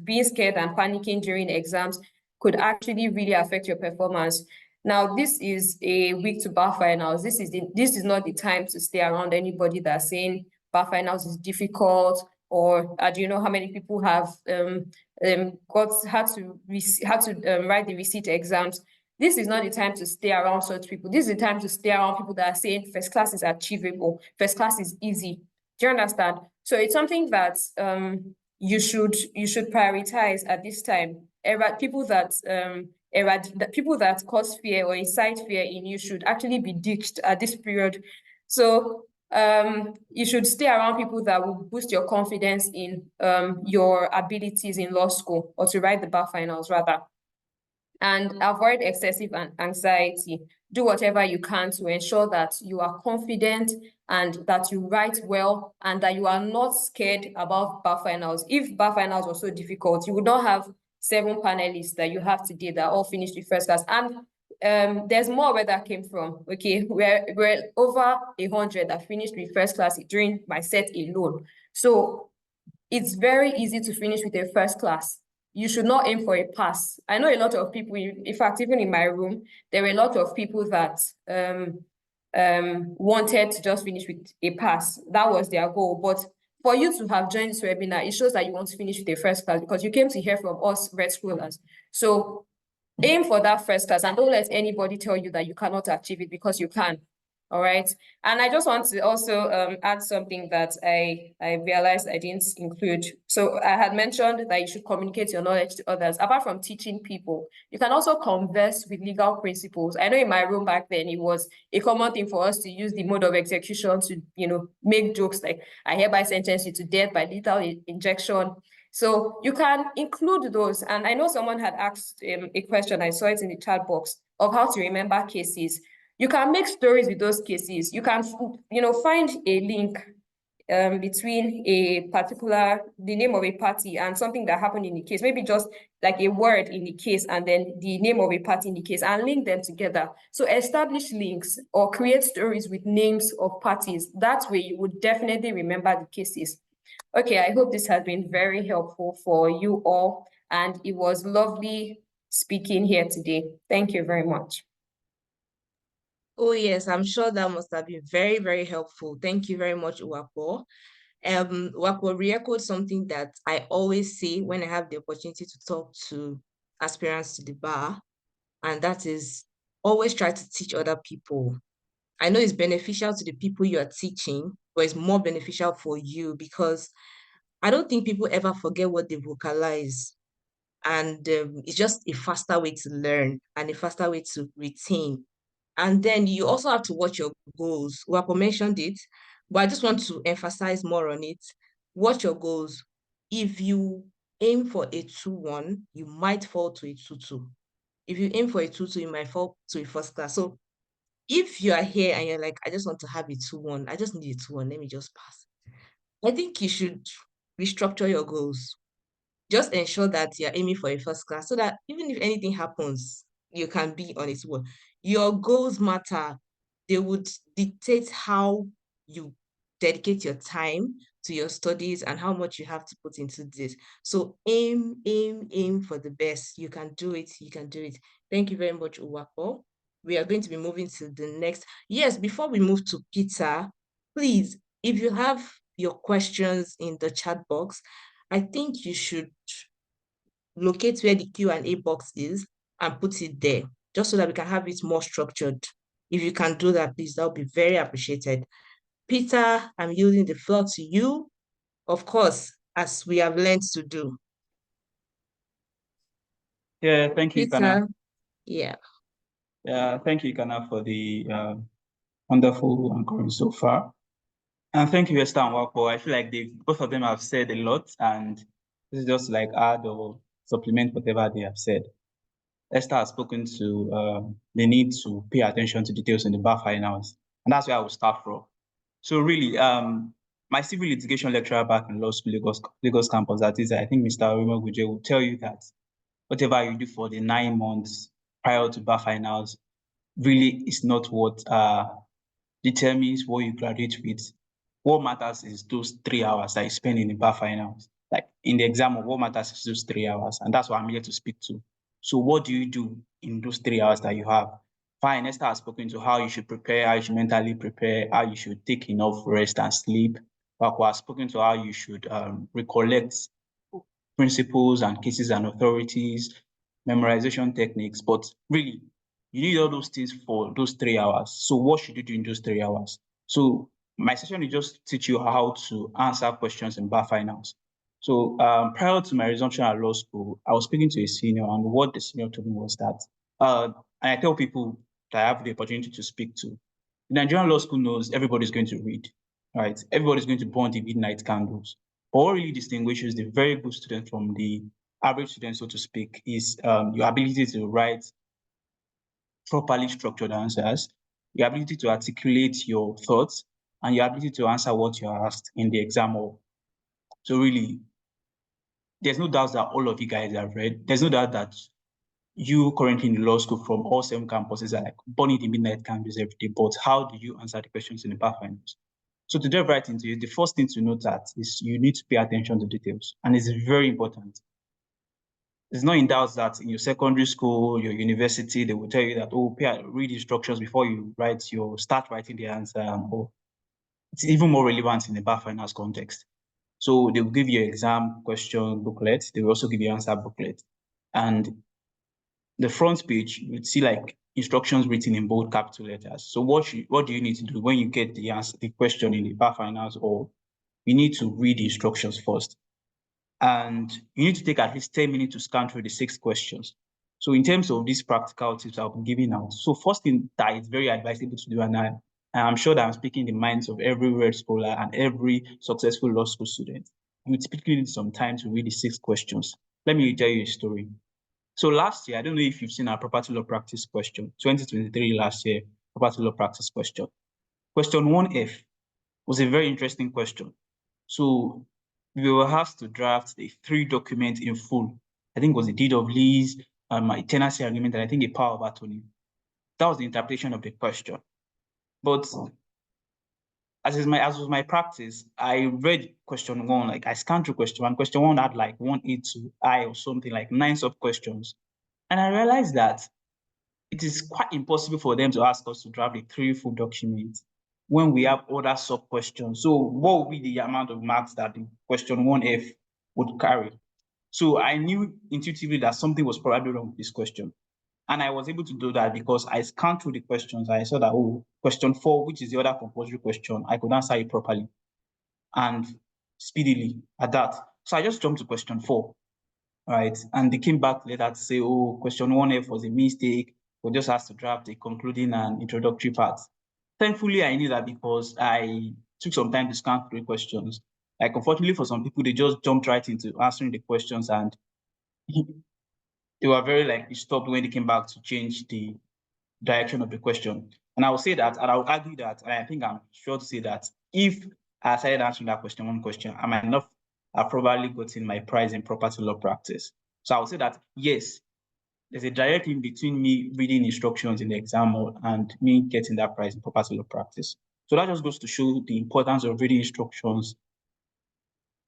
being scared and panicking during exams could actually really affect your performance. Now, this is a week to bar finals. This is not the time to stay around anybody that's saying bar finals is difficult, or do you know how many people have had to write the receipt exams? This is not the time to stay around such people. This is the time to stay around people that are saying first class is achievable, first class is easy. Do you understand? So it's something that you should prioritize at this time. People that cause fear or incite fear in you should actually be ditched at this period. So you should stay around people that will boost your confidence in your abilities in law school, or to write the bar finals rather. And avoid excessive anxiety. Do whatever you can to ensure that you are confident and that you write well and that you are not scared about bar finals. If bar finals were so difficult, you would not have 7 panelists that you have today that all finished the first class. And there's more where that came from. Okay, we're over 100 that finished with first class during my set alone. So it's very easy to finish with a first class. You should not aim for a pass. I know a lot of people, in fact, even in my room, there were a lot of people that wanted to just finish with a pass. That was their goal. But for you to have joined this webinar, it shows that you want to finish with a first class because you came to hear from us red schoolers. So aim for that first class and don't let anybody tell you that you cannot achieve it, because you can. All right. And I just want to also add something that I realized I didn't include. So I had mentioned that you should communicate your knowledge to others. Apart from teaching people, you can also converse with legal principles. I know in my room back then, it was a common thing for us to use the mode of execution to, make jokes like, I hereby sentence you to death by lethal injection. So you can include those. And I know someone had asked a question, I saw it in the chat box, of how to remember cases. You can make stories with those cases. You can, find a link between the name of a party and something that happened in the case, maybe just like a word in the case and then the name of a party in the case, and link them together. So establish links or create stories with names of parties. That way you would definitely remember the cases. Okay, I hope this has been very helpful for you all, and it was lovely speaking here today. Thank you very much. Oh, yes, I'm sure that must have been very, very helpful. Thank you very much, Uwapo. Uwapo re-echoed something that I always say when I have the opportunity to talk to aspirants to the bar, and that is always try to teach other people. I know it's beneficial to the people you are teaching, but it's more beneficial for you because I don't think people ever forget what they vocalize. And it's just a faster way to learn and a faster way to retain. And then you also have to watch your goals. Wapo mentioned it, but I just want to emphasize more on it. Watch your goals. If you aim for a 2-1, you might fall to a 2-2. If you aim for a 2-2, you might fall to a first class. So if you are here and you're like, I just want to have a 2-1, I just need a 2-1, let me just pass. I think you should restructure your goals. Just ensure that you're aiming for a first class so that even if anything happens, you can be on its own. Your goals matter. They would dictate how you dedicate your time to your studies and how much you have to put into this. So aim for the best. You can do it. You can do it. Thank you very much, Uwapo. We are going to be moving to the next. Yes, before we move to Peter, please, if you have your questions in the chat box, I think you should locate where the Q&A box is and put it there, just so that we can have it more structured. If you can do that, please, that would be very appreciated. Peter, I'm yielding the floor to you, of course, as we have learned to do. Yeah, thank you, Kana. Peter, yeah. Yeah, thank you, Kana, for the wonderful encouragement so far. And thank you, Esther and Wako. I feel like both of them have said a lot, and this is just like add or supplement whatever they have said. Esther has spoken to the need to pay attention to details in the bar finals, and that's where I will start from. So really, my civil litigation lecturer back in law school, Lagos Campus, that is, I think Mr. Olaniwun Ajayi will tell you that whatever you do for the 9 months prior to bar finals really is not what determines what you graduate with. What matters is those 3 hours that you spend in the bar finals. Like in the exam, what matters is those 3 hours, and that's what I'm here to speak to. So what do you do in those 3 hours that you have? Fine, Esther has spoken to how you should prepare, how you should mentally prepare, how you should take enough rest and sleep. Wako has spoken to how you should recollect principles and cases and authorities, memorization techniques. But really, you need all those things for those 3 hours. So what should you do in those 3 hours? So my session will just teach you how to answer questions in bar finals. So prior to my resumption at law school, I was speaking to a senior, and what the senior told me was that, and I tell people that I have the opportunity to speak to, the Nigerian law school knows everybody's going to read, right? Everybody's going to burn the midnight candles. But what really distinguishes the very good student from the average student, so to speak, is your ability to write properly structured answers, your ability to articulate your thoughts, and your ability to answer what you are asked in the exam hall. So really, there's no doubt that all of you guys have read. There's no doubt that you currently in the law school from all 7 campuses are like burning the midnight candles every day. But how do you answer the questions in the bar finals? So to dive right into it, the first thing to note that is you need to pay attention to details, and it's very important. It's not in doubt that in your secondary school, your university, they will tell you that, oh, read instructions before you start writing the answer. Or it's even more relevant in the bar finals context. So they will give you an exam question booklet. They will also give you an answer booklet. And the front page, you'd see like instructions written in bold capital letters. So what do you need to do when you get the answer, the question in the bar finals? Or you need to read the instructions first. And you need to take at least 10 minutes to scan through the 6 questions. So in terms of these practical tips I'll be giving out, so first thing that is very advisable to do, and I'm sure that I'm speaking in the minds of every red scholar and every successful law school student, you typically need some time to read the 6 questions. Let me tell you a story. So last year, I don't know if you've seen our property law practice question, 2023 last year, property law practice question. Question 1F was a very interesting question. So we were asked to draft a 3 document in full. I think it was a deed of lease, my tenancy agreement, and I think a power of attorney. That was the interpretation of the question. But as was my practice, I read question 1, like I scanned through question 1. Question 1 had like 1A to I or something, like 9 sub-questions. And I realized that it is quite impossible for them to ask us to draft a 3 full document when we have other sub-questions. So what would be the amount of marks that the question 1F would carry? So I knew intuitively that something was probably wrong with this question. And I was able to do that because I scanned through the questions. I saw that, oh, question 4, which is the other compulsory question, I could answer it properly and speedily at that. So I just jumped to question 4, right? And they came back later to say, oh, question 1F was a mistake. but just has to draft a concluding and introductory part. Thankfully, I knew that because I took some time to scan through questions. Like, unfortunately for some people, they just jumped right into answering the questions, and they were very like disturbed when they came back to change the direction of the question. And I will say that, and I would argue that, and I think I'm sure to say that if I started answering that question, one question, I might not have probably gotten my prize in property law practice. So I would say that, yes, there's a direct link between me reading instructions in the exam hall and me getting that prize in property law practice. So that just goes to show the importance of reading instructions,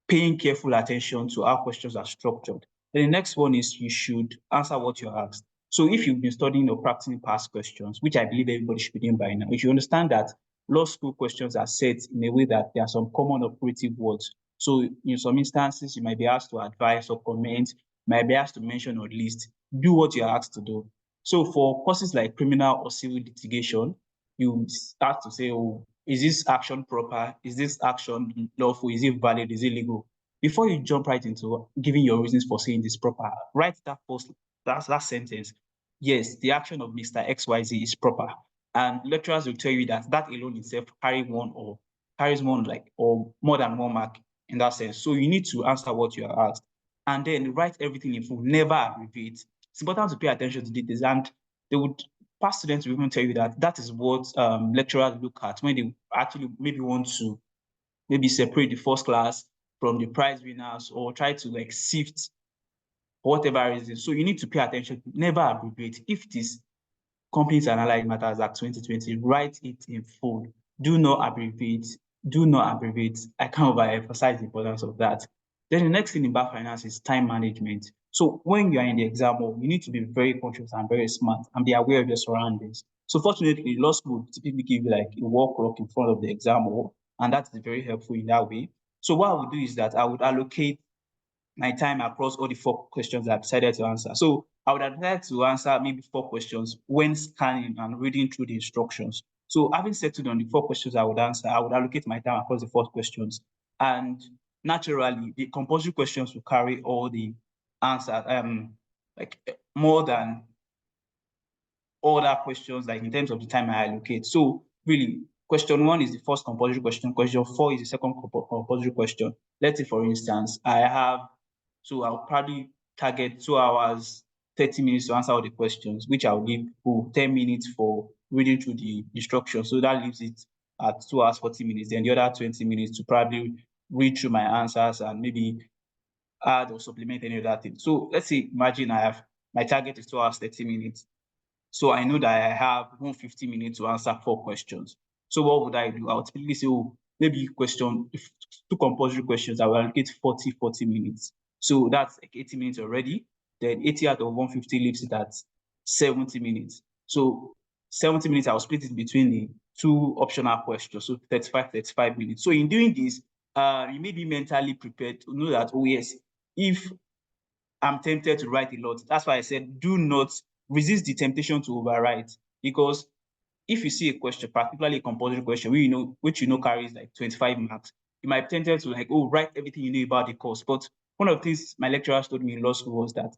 paying careful attention to how questions are structured. Then the next one is you should answer what you're asked. So if you've been studying or practicing past questions, which I believe everybody should be doing by now, if you understand that law school questions are set in a way that there are some common operative words. So in some instances, you might be asked to advise or comment, might be asked to mention or list, do what you're asked to do. So for courses like criminal or civil litigation, you start to say, oh, is this action proper? Is this action lawful? Is it valid? Is it legal? Before you jump right into giving your reasons for saying this proper, write that first that sentence. Yes, the action of Mr. XYZ is proper. And lecturers will tell you that that alone itself carries one like or more than one mark in that sense. So you need to answer what you are asked. And then write everything in full, never abbreviate. It's important to pay attention to details, and they would past students will even tell you that that is what lecturers look at when they actually maybe want to maybe separate the first class from the prize winners or try to like sift for whatever reason. So you need to pay attention, never abbreviate. If it is Companies and Allied Matters Act 2020, write it in full. Do not abbreviate. Do not abbreviate. I can't overemphasize the importance of that. Then the next thing in bar finance is time management. So when you are in the exam hall, you need to be very conscious and very smart and be aware of your surroundings. So fortunately, law school typically give you like a walk clock in front of the exam hall, and that is very helpful in that way. So what I would do is that I would allocate my time across all the 4 questions I've decided to answer. So I would have decided to answer maybe 4 questions when scanning and reading through the instructions. So having settled on the 4 questions I would answer, I would allocate my time across the 4 questions. And naturally, the compulsory questions will carry all the answers, like more than other questions, like in terms of the time I allocate. So really, question 1 is the first compulsory question. Question 4 is the second compulsory question. Let's say, for instance, so I'll probably target 2 hours, 30 minutes to answer all the questions, which I'll give 10 minutes for reading through the instructions. So that leaves it at 2 hours, 40 minutes. Then the other 20 minutes to probably read through my answers and maybe add or supplement any other thing. So let's say, imagine my target is 2 hours, 30 minutes. So I know that I have 150 minutes to answer 4 questions. So what would I do? I would typically say, maybe if 2 compulsory questions, I will allocate 40 minutes. So that's like 80 minutes already. Then 80 out of 150 leaves it at 70 minutes. So 70 minutes, I'll split it between the 2 optional questions. So 35 minutes. So in doing this, you may be mentally prepared to know that, oh yes, if I'm tempted to write a lot, that's why I said do not resist the temptation to overwrite, because if you see a question, particularly a compulsory question, which you know carries like 25 marks, you might be tempted to like, write everything you know about the course. But one of the things my lecturers told me in law school was that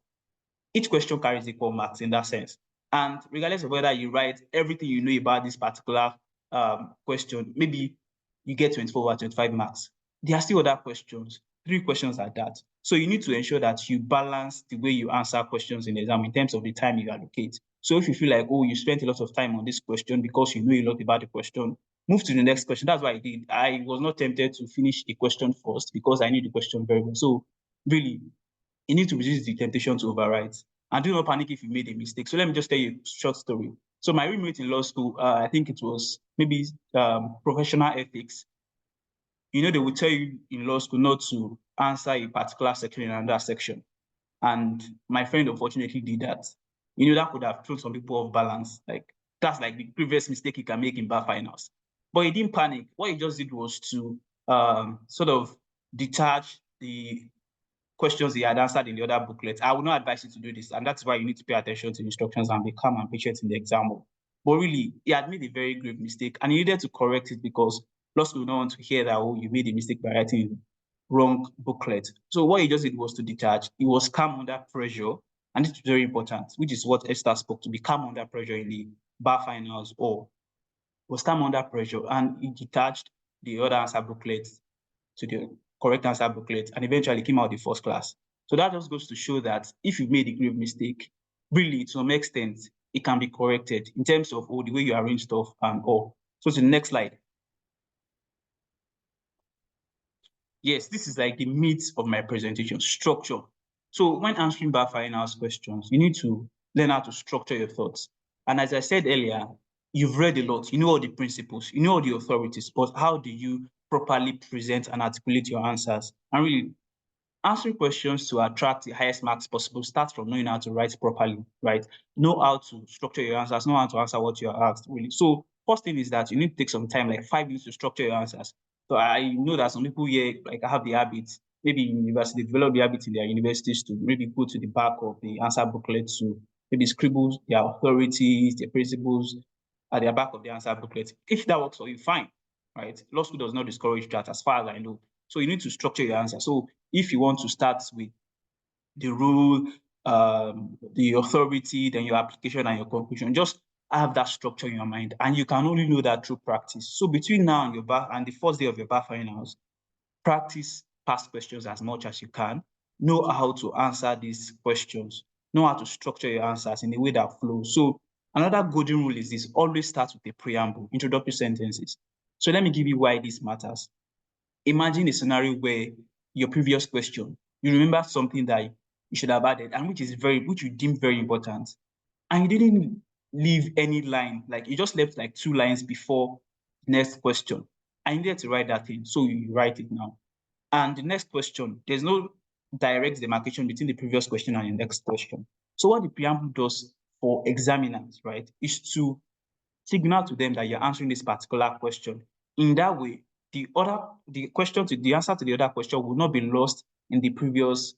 each question carries equal marks in that sense. And regardless of whether you write everything you know about this particular question, maybe you get 24 or 25 marks. There are still other questions, 3 questions at that. So you need to ensure that you balance the way you answer questions in the exam in terms of the time you allocate. So if you feel like, you spent a lot of time on this question because you know a lot about the question, move to the next question. That's what I did. I was not tempted to finish a question first because I knew the question very well. So really, you need to resist the temptation to overwrite. And do not panic if you made a mistake. So let me just tell you a short story. So my roommate in law school, I think it was maybe professional ethics. They would tell you in law school not to answer a particular section in another section. And my friend unfortunately did that. That could have thrown some people off balance. Like, that's like the previous mistake you can make in bar finals. But he didn't panic. What he just did was to sort of detach the questions he had answered in the other booklet. I would not advise you to do this, and that's why you need to pay attention to instructions and be calm and patient in the exam. But really, he had made a very grave mistake, and he needed to correct it because law school would not want to hear that, you made a mistake by writing wrong booklet. So what he just did was to detach. He was calm under pressure, And it's very important, which is what Esther spoke to, be calm under pressure in the bar finals, or was calm under pressure, and he detached the other answer booklet to the correct answer booklet, and eventually came out the first class. So that just goes to show that if you made a grave mistake, really, to some extent, it can be corrected in terms of the way you arrange stuff and all. So to the next slide. Yes, this is like the meat of my presentation, structure. So when answering bar finals questions, you need to learn how to structure your thoughts. And as I said earlier, you've read a lot, you know all the principles, you know all the authorities, but how do you properly present and articulate your answers? And really, answering questions to attract the highest marks possible starts from knowing how to write properly, right? Know how to structure your answers, know how to answer what you're asked, really. So first thing is that you need to take some time, like 5 minutes, to structure your answers. So I know that some people here, like, have the habit, maybe in university, they develop the habit in their universities to maybe go to the back of the answer booklet to maybe scribble their authorities, their principles at the back of the answer booklet. If that works for you, fine, right? Law school does not discourage that, as far as I know. So you need to structure your answer. So if you want to start with the rule, the authority, then your application and your conclusion, just have that structure in your mind, and you can only know that through practice. So between now and your bar and the first day of your bar finals, practice past questions as much as you can. Know how to answer these questions. Know how to structure your answers in a way that flows. So another golden rule is this: always start with a preamble, introductory sentences. So let me give you why this matters. Imagine a scenario where your previous question, you remember something that you should have added, and which you deem very important, and you didn't leave any line, like you just left like 2 lines before the next question. I needed to write that in, so you write it now. And the next question, there's no direct demarcation between the previous question and the next question. So what the preamble does for examiners, right, is to signal to them that you're answering this particular question. In that way, the answer to the other question will not be lost in the previous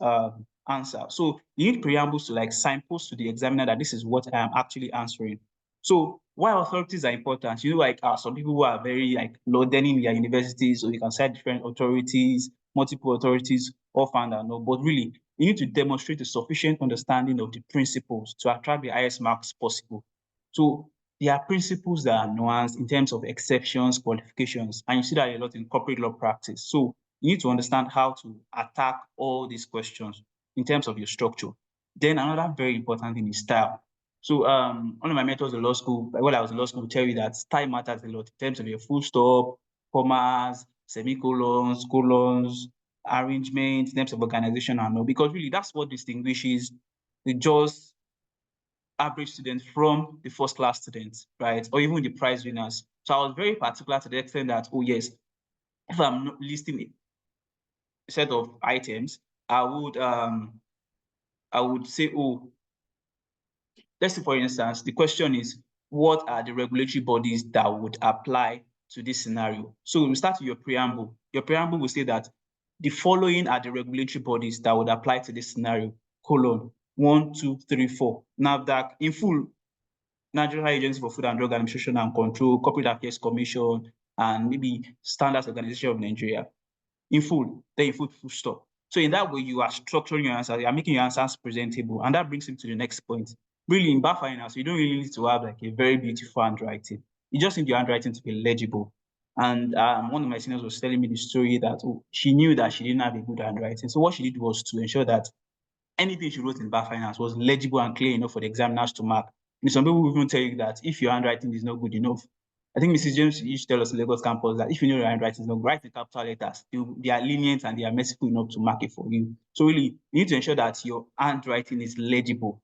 answer. So you need preambles to like signpost to the examiner that this is what I am actually answering. So why authorities are important, like some people who are very like learning in their universities, so you can cite different authorities, multiple authorities, all found and all. But really, you need to demonstrate a sufficient understanding of the principles to attract the highest marks possible. So there are principles that are nuanced in terms of exceptions, qualifications, and you see that a lot in corporate law practice. So you need to understand how to attack all these questions in terms of your structure. Then another very important thing is style. So one of my mentors in law school, while I was in law school, will tell you that style matters a lot in terms of your full stop, commas, semicolons, colons, arrangement, in terms of organization and all, because really that's what distinguishes the just average students from the first class students, right? Or even the prize winners. So I was very particular to the extent that, oh yes, if I'm not listing a set of items, I would say, oh, let's say, for instance, the question is, what are the regulatory bodies that would apply to this scenario? So we start with your preamble. Your preamble will say that the following are the regulatory bodies that would apply to this scenario, colon, 1, 2, 3, 4. NAFDAC, in full, Nigerian Agency for Food and Drug Administration and Control, Corporate Affairs Commission, and maybe Standards Organization of Nigeria. In full, then you put full stop. So in that way, you are structuring your answers, you are making your answers presentable, and that brings me to the next point. Really, in bar finals, you don't really need to have like a very beautiful handwriting. You just need your handwriting to be legible. And one of my seniors was telling me the story that she knew that she didn't have a good handwriting. So what she did was to ensure that anything she wrote in bar finals was legible and clear enough for the examiners to mark. And some people will even tell you that if your handwriting is not good enough, I think Mrs. James used to tell us in Lagos Campus that if you know your handwriting is not good, write in capital letters. They are lenient and they are merciful enough to mark it for you. So really, you need to ensure that your handwriting is legible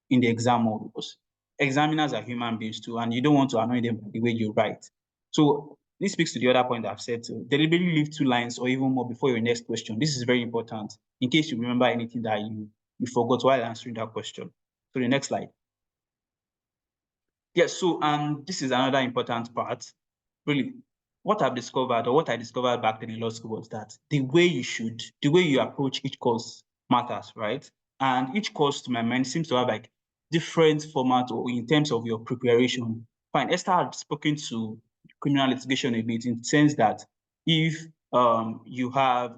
in the exam hall, because examiners are human beings too, and you don't want to annoy them by the way you write. So this speaks to the other point I've said too. Deliberately leave 2 lines or even more before your next question. This is very important in case you remember anything that you forgot while answering that question. So the next slide. Yes, so this is another important part. Really, what I've discovered, or what I discovered back then in law school, was that the way you approach each course matters, right? And each course, to my mind, seems to have like different format or in terms of your preparation. Fine, Esther had spoken to criminal litigation a bit in the sense that if you have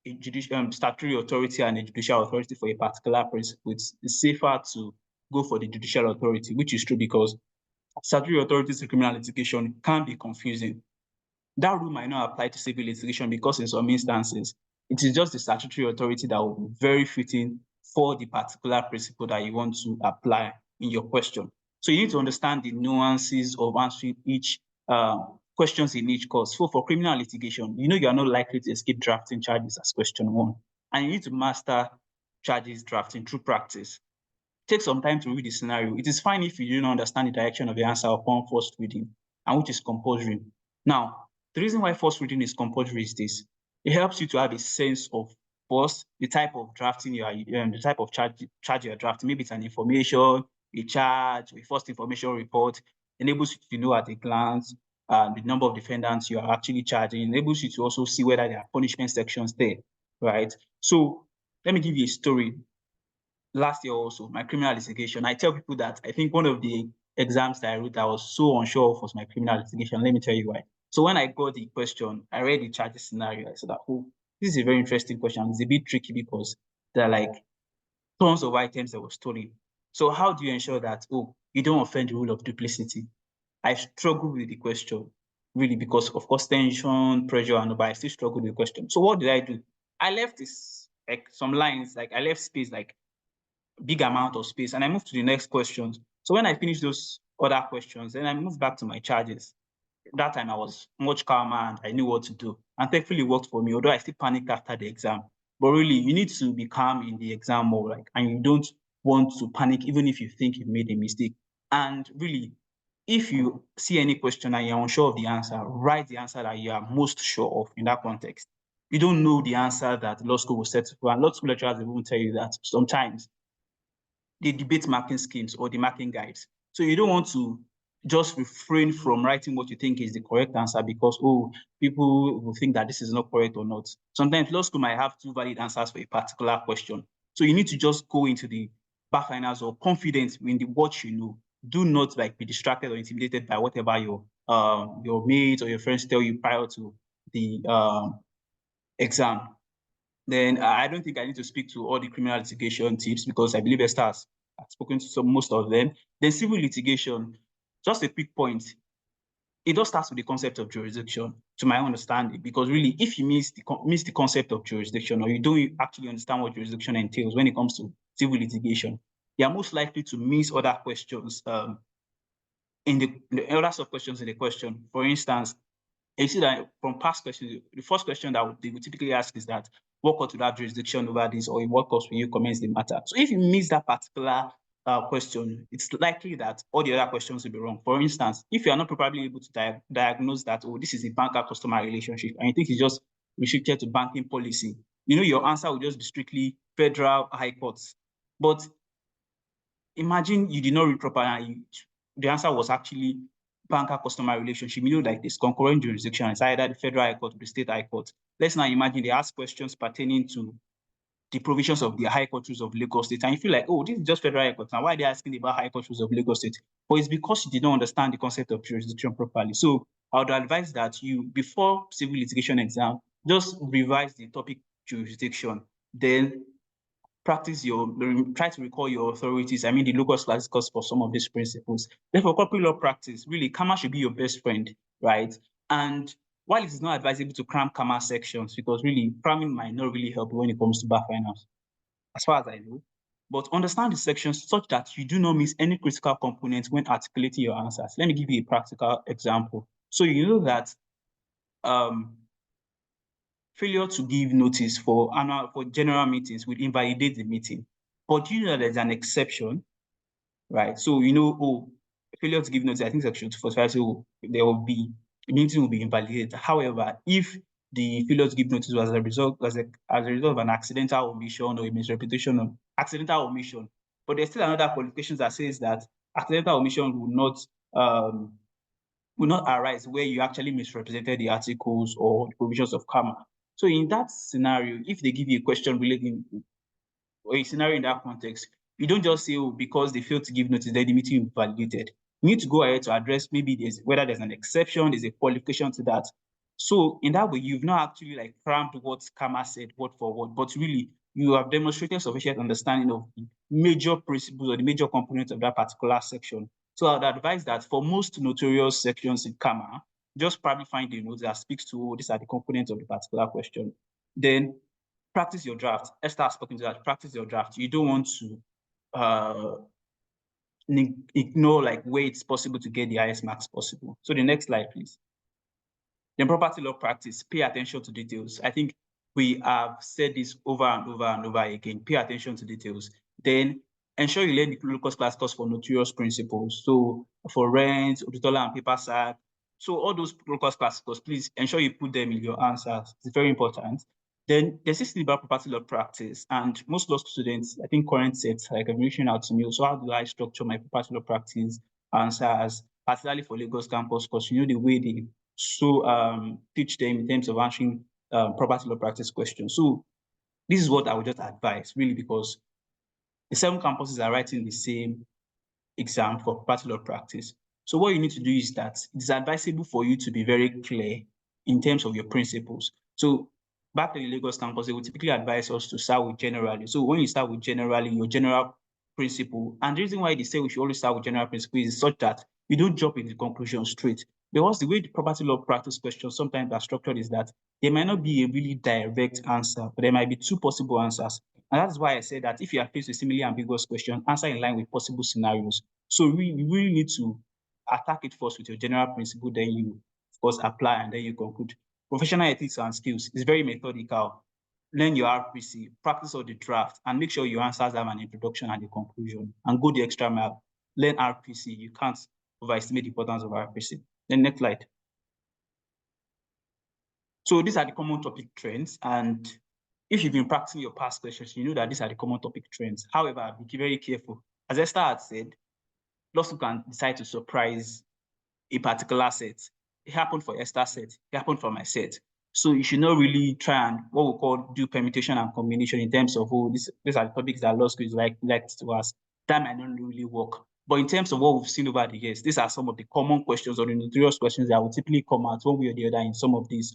a statutory authority and a judicial authority for a particular principle, it's safer to go for the judicial authority, which is true because statutory authorities in criminal litigation can be confusing. That rule might not apply to civil litigation because in some instances, it is just the statutory authority that will be very fitting for the particular principle that you want to apply in your question. So you need to understand the nuances of answering each questions in each course. So for criminal litigation, you know you are not likely to escape drafting charges as question 1. And you need to master charges drafting through practice. Take some time to read the scenario. It is fine if you don't understand the direction of the answer upon first reading, and which is compulsory. Now, the reason why first reading is compulsory is this. It helps you to have a sense of first, the type of drafting you are, the type of charge you are drafting. Maybe it's an information, a charge, a first information report. Enables you to know at a glance the number of defendants you are actually charging. Enables you to also see whether there are punishment sections there, right? So let me give you a story. Last year also, my criminal litigation, I tell people that I think one of the exams that I wrote that I was so unsure of was my criminal litigation. Let me tell you why. So when I got the question, I read the charges scenario. I said that, oh, this is a very interesting question. It's a bit tricky because there are like tons of items that were stolen. So how do you ensure that, oh, you don't offend the rule of duplicity? I struggled with the question, really, because of course, tension, pressure, and but I still struggled with the question. So what did I do? I left this, like some lines, like I left space, like big amount of space, and I moved to the next questions. So when I finished those other questions, then I moved back to my charges. That time I was much calmer and I knew what to do. And thankfully it worked for me, although I still panicked after the exam. But really, you need to be calm in the exam more, and you don't want to panic even if you think you've made a mistake. And really, if you see any question and you're unsure of the answer, write the answer that you are most sure of in that context. You don't know the answer that the law school will set for, and law school lecturers will tell you that sometimes they debate marking schemes or the marking guides. So you don't want to just refrain from writing what you think is the correct answer because, oh, people will think that this is not correct or not. Sometimes law school might have 2 valid answers for a particular question. So you need to just go into the bar finals or confident in the what you know. Do not be distracted or intimidated by whatever your mates or your friends tell you prior to the exam. Then I don't think I need to speak to all the criminal litigation tips because I believe Esther has spoken to most of them. Then civil litigation, just a quick point. It does start with the concept of jurisdiction, to my understanding, because really, if you miss the concept of jurisdiction or you don't actually understand what jurisdiction entails when it comes to civil litigation, you are most likely to miss other questions in the other sub-questions in the question. For instance, you see that from past questions, the first question that they would typically ask is that, what court would have jurisdiction over this, or in what course will you commence the matter? So if you miss that particular question, it's likely that all the other questions will be wrong. For instance, if you are not properly able to diagnose that, oh, this is a banker-customer relationship, and you think it's just restricted to banking policy, your answer will just be strictly federal high courts. But imagine you did not read properly and the answer was actually banker-customer relationship. Like this concurrent jurisdiction, it's either the federal high court or the state high court. Let's now imagine they ask questions pertaining to the provisions of the high court rules of Lagos State, and you feel like, oh, this is just federal high court. Now, why are they asking about high court rules of Lagos State? But it's because you did not understand the concept of jurisdiction properly. So I would advise that you, before civil litigation exam, just revise the topic jurisdiction, then try to recall your authorities. I mean, the locus classicus for some of these principles. Then for corporate law practice, really, comma should be your best friend, right? And while it is not advisable to cram comma sections, because really, cramming might not really help when it comes to bar finals, as far as I know. But understand the sections such that you do not miss any critical components when articulating your answers. Let me give you a practical example. So you know that failure to give notice for general meetings will invalidate the meeting. But you know there's an exception, right? So failure to give notice, I think section 245, so the meeting will be invalidated. However, if the failure to give notice was as a result of an accidental omission or a misrepresentation of accidental omission, but there's still another qualification that says that accidental omission will not arise where you actually misrepresented the articles or the provisions of comma. So in that scenario, if they give you a question relating or a scenario in that context, you don't just say, oh, because they failed to give notice, then the meeting will be validated. You need to go ahead to address maybe whether there's an exception, there's a qualification to that. So in that way, you've not actually like crammed what Kama said word for word, but really you have demonstrated sufficient understanding of the major principles or the major components of that particular section. So I'd advise that for most notorious sections in Kama, just probably find a note that speaks to, oh, these are the components of the particular question. Then practice your draft. Esther has spoken to that. Practice your draft. You don't want to ignore like where it's possible to get the highest marks possible. So the next slide, please. Then property law practice, pay attention to details. I think we have said this over and over and over again. Pay attention to details. Then ensure you learn the locus classicus for notorious principles. So for rent, Odutola and paper sack. So all those locus classicus, please ensure you put them in your answers. It's very important. Then there's this thing about property law practice, and most law students, I think current sets, like I'm reaching out to me. So how do I structure my property law practice answers, particularly for Lagos campus? Because you know the way they teach them in terms of answering property law practice questions. So this is what I would just advise, really, because the 7 campuses are writing the same exam for property law practice. So what you need to do is that it's advisable for you to be very clear in terms of your principles. So back to the Lagos campus, they will typically advise us to start with generally. So when you start with generally, your general principle, and the reason why they say we should always start with general principle is such that you don't jump into conclusion straight. Because the way the property law practice questions sometimes are structured is that there might not be a really direct answer, but there might be 2 possible answers. And that's why I said that if you are faced with similarly ambiguous question, answer in line with possible scenarios. So you really need to attack it first with your general principle, then you, of course, apply and then you conclude. Professional ethics and skills is very methodical. Learn your RPC, practice all the draft, and make sure your answers have an introduction and a conclusion, and go the extra mile. Learn RPC. You can't overestimate the importance of RPC. Then next slide. So these are the common topic trends, and if you've been practicing your past questions, you know that these are the common topic trends. However, be very careful. As Esther had said, law school can decide to surprise a particular set. It happened for Esther's set. It happened for my set. So you should not really try and what we call do permutation and combination in terms of, oh, these are the topics that law school is like to us. That might not really work. But in terms of what we've seen over the years, these are some of the common questions or the notorious questions that will typically come out one way or the other in some of these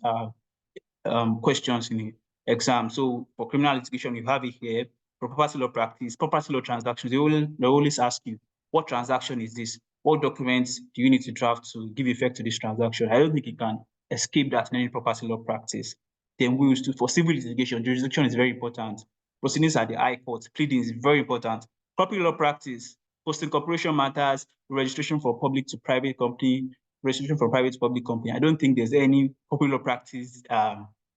questions in the exam. So for criminal litigation, you have it here. For property law practice, property law transactions, they always ask you, what transaction is this? What documents do you need to draft to give effect to this transaction? I don't think you can escape that in any property law practice. Then we used to, for civil litigation, jurisdiction is very important. Proceedings at the High Court, pleading is very important. Property law practice, post-incorporation matters, registration for public to private company, registration for private to public company. I don't think there's any property law practice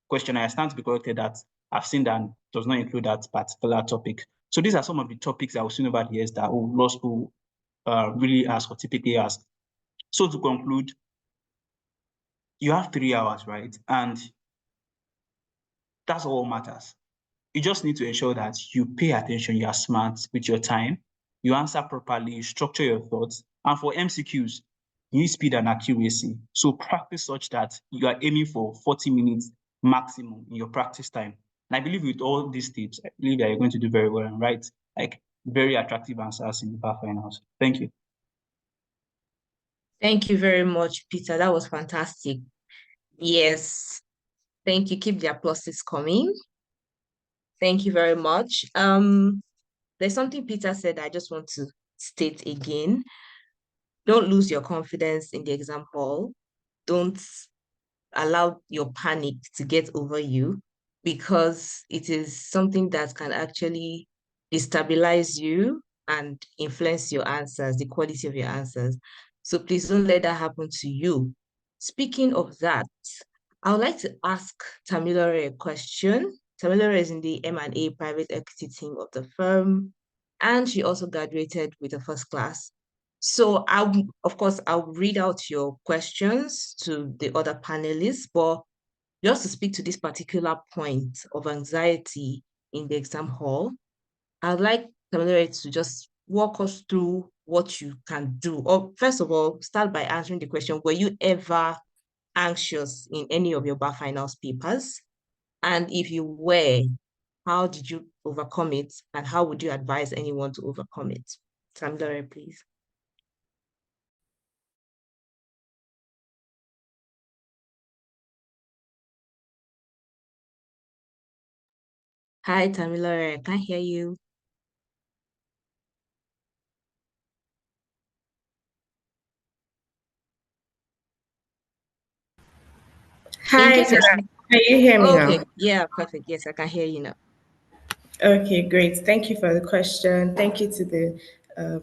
question. I stand to be corrected that I've seen that does not include that particular topic. So these are some of the topics that we've seen over the years that law school really ask or typically ask. So to conclude, you have 3 hours, right? And that's all matters. You just need to ensure that you pay attention, you are smart with your time, you answer properly, you structure your thoughts. And for MCQs, you need speed and accuracy. So practice such that you are aiming for 40 minutes maximum in your practice time. And I believe with all these tips, I believe that you're going to do very well and write like very attractive answers in the bar finals. Thank you. Thank you very much, Peter. That was fantastic. Yes. Thank you. Keep the applauses coming. Thank you very much. There's something Peter said I just want to state again. Don't lose your confidence in the exam hall. Don't allow your panic to get over you, because it is something that can actually destabilize you and influence your answers, the quality of your answers. So please don't let that happen to you. Speaking of that, I would like to ask Tamilore a question. Tamilore is in the M&A private equity team of the firm, and she also graduated with a first class. So of course, I'll read out your questions to the other panelists, but just to speak to this particular point of anxiety in the exam hall, I'd like Tamilore to just walk us through what you can do. Or first of all, start by answering the question, were you ever anxious in any of your bar finals papers? And if you were, how did you overcome it? And how would you advise anyone to overcome it? Tamilore, please. Hi, Tamilore. I can't hear you. In Hi, case you're can you hear me okay, now? yeah, perfect. Yes, I can hear you now. Okay, great. Thank you for the question. Thank you to the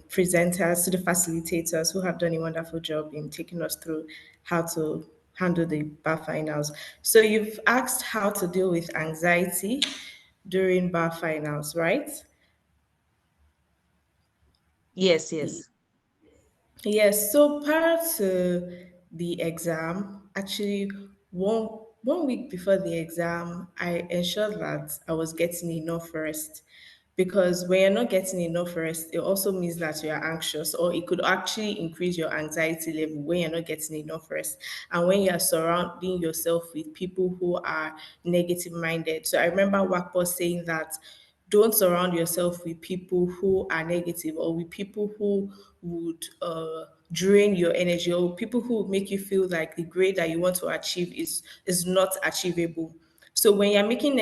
presenters, to the facilitators who have done a wonderful job in taking us through how to handle the bar finals. So you've asked how to deal with anxiety during bar finals, right? Yes, yes. Yes, so prior to the exam, actually one week before the exam, I ensured that I was getting enough rest. Because when you're not getting enough rest, it also means that you're anxious, or it could actually increase your anxiety level when you're not getting enough rest. And when you're surrounding yourself with people who are negative minded. So I remember Wakpo saying that don't surround yourself with people who are negative, or with people who would drain your energy, or people who would make you feel like the grade that you want to achieve is not achievable. So when you're making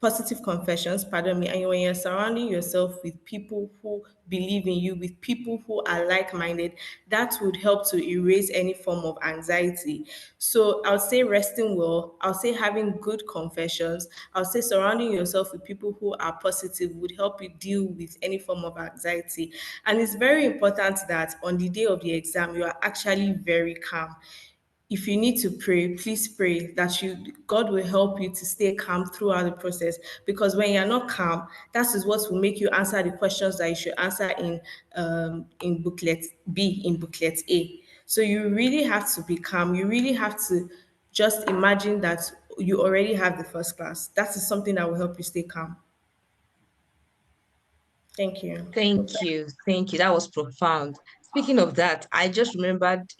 positive confessions, pardon me, and when you're surrounding yourself with people who believe in you, with people who are like-minded, that would help to erase any form of anxiety. So I would say resting well, I would say having good confessions, I would say surrounding yourself with people who are positive would help you deal with any form of anxiety. And it's very important that on the day of the exam, you are actually very calm. If you need to pray, please pray that God will help you to stay calm throughout the process. Because when you're not calm, that is what will make you answer the questions that you should answer in booklet B, in booklet A. So you really have to be calm. You really have to just imagine that you already have the first class. That is something that will help you stay calm. Thank you. Thank you. Thank you. That was profound. Speaking of that, I just remembered,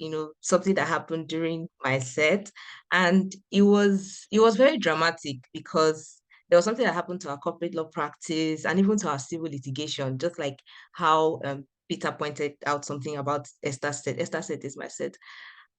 something that happened during my set, and it was very dramatic because there was something that happened to our corporate law practice and even to our civil litigation, just like how Peter pointed out something about Esther said. Esther said is my set.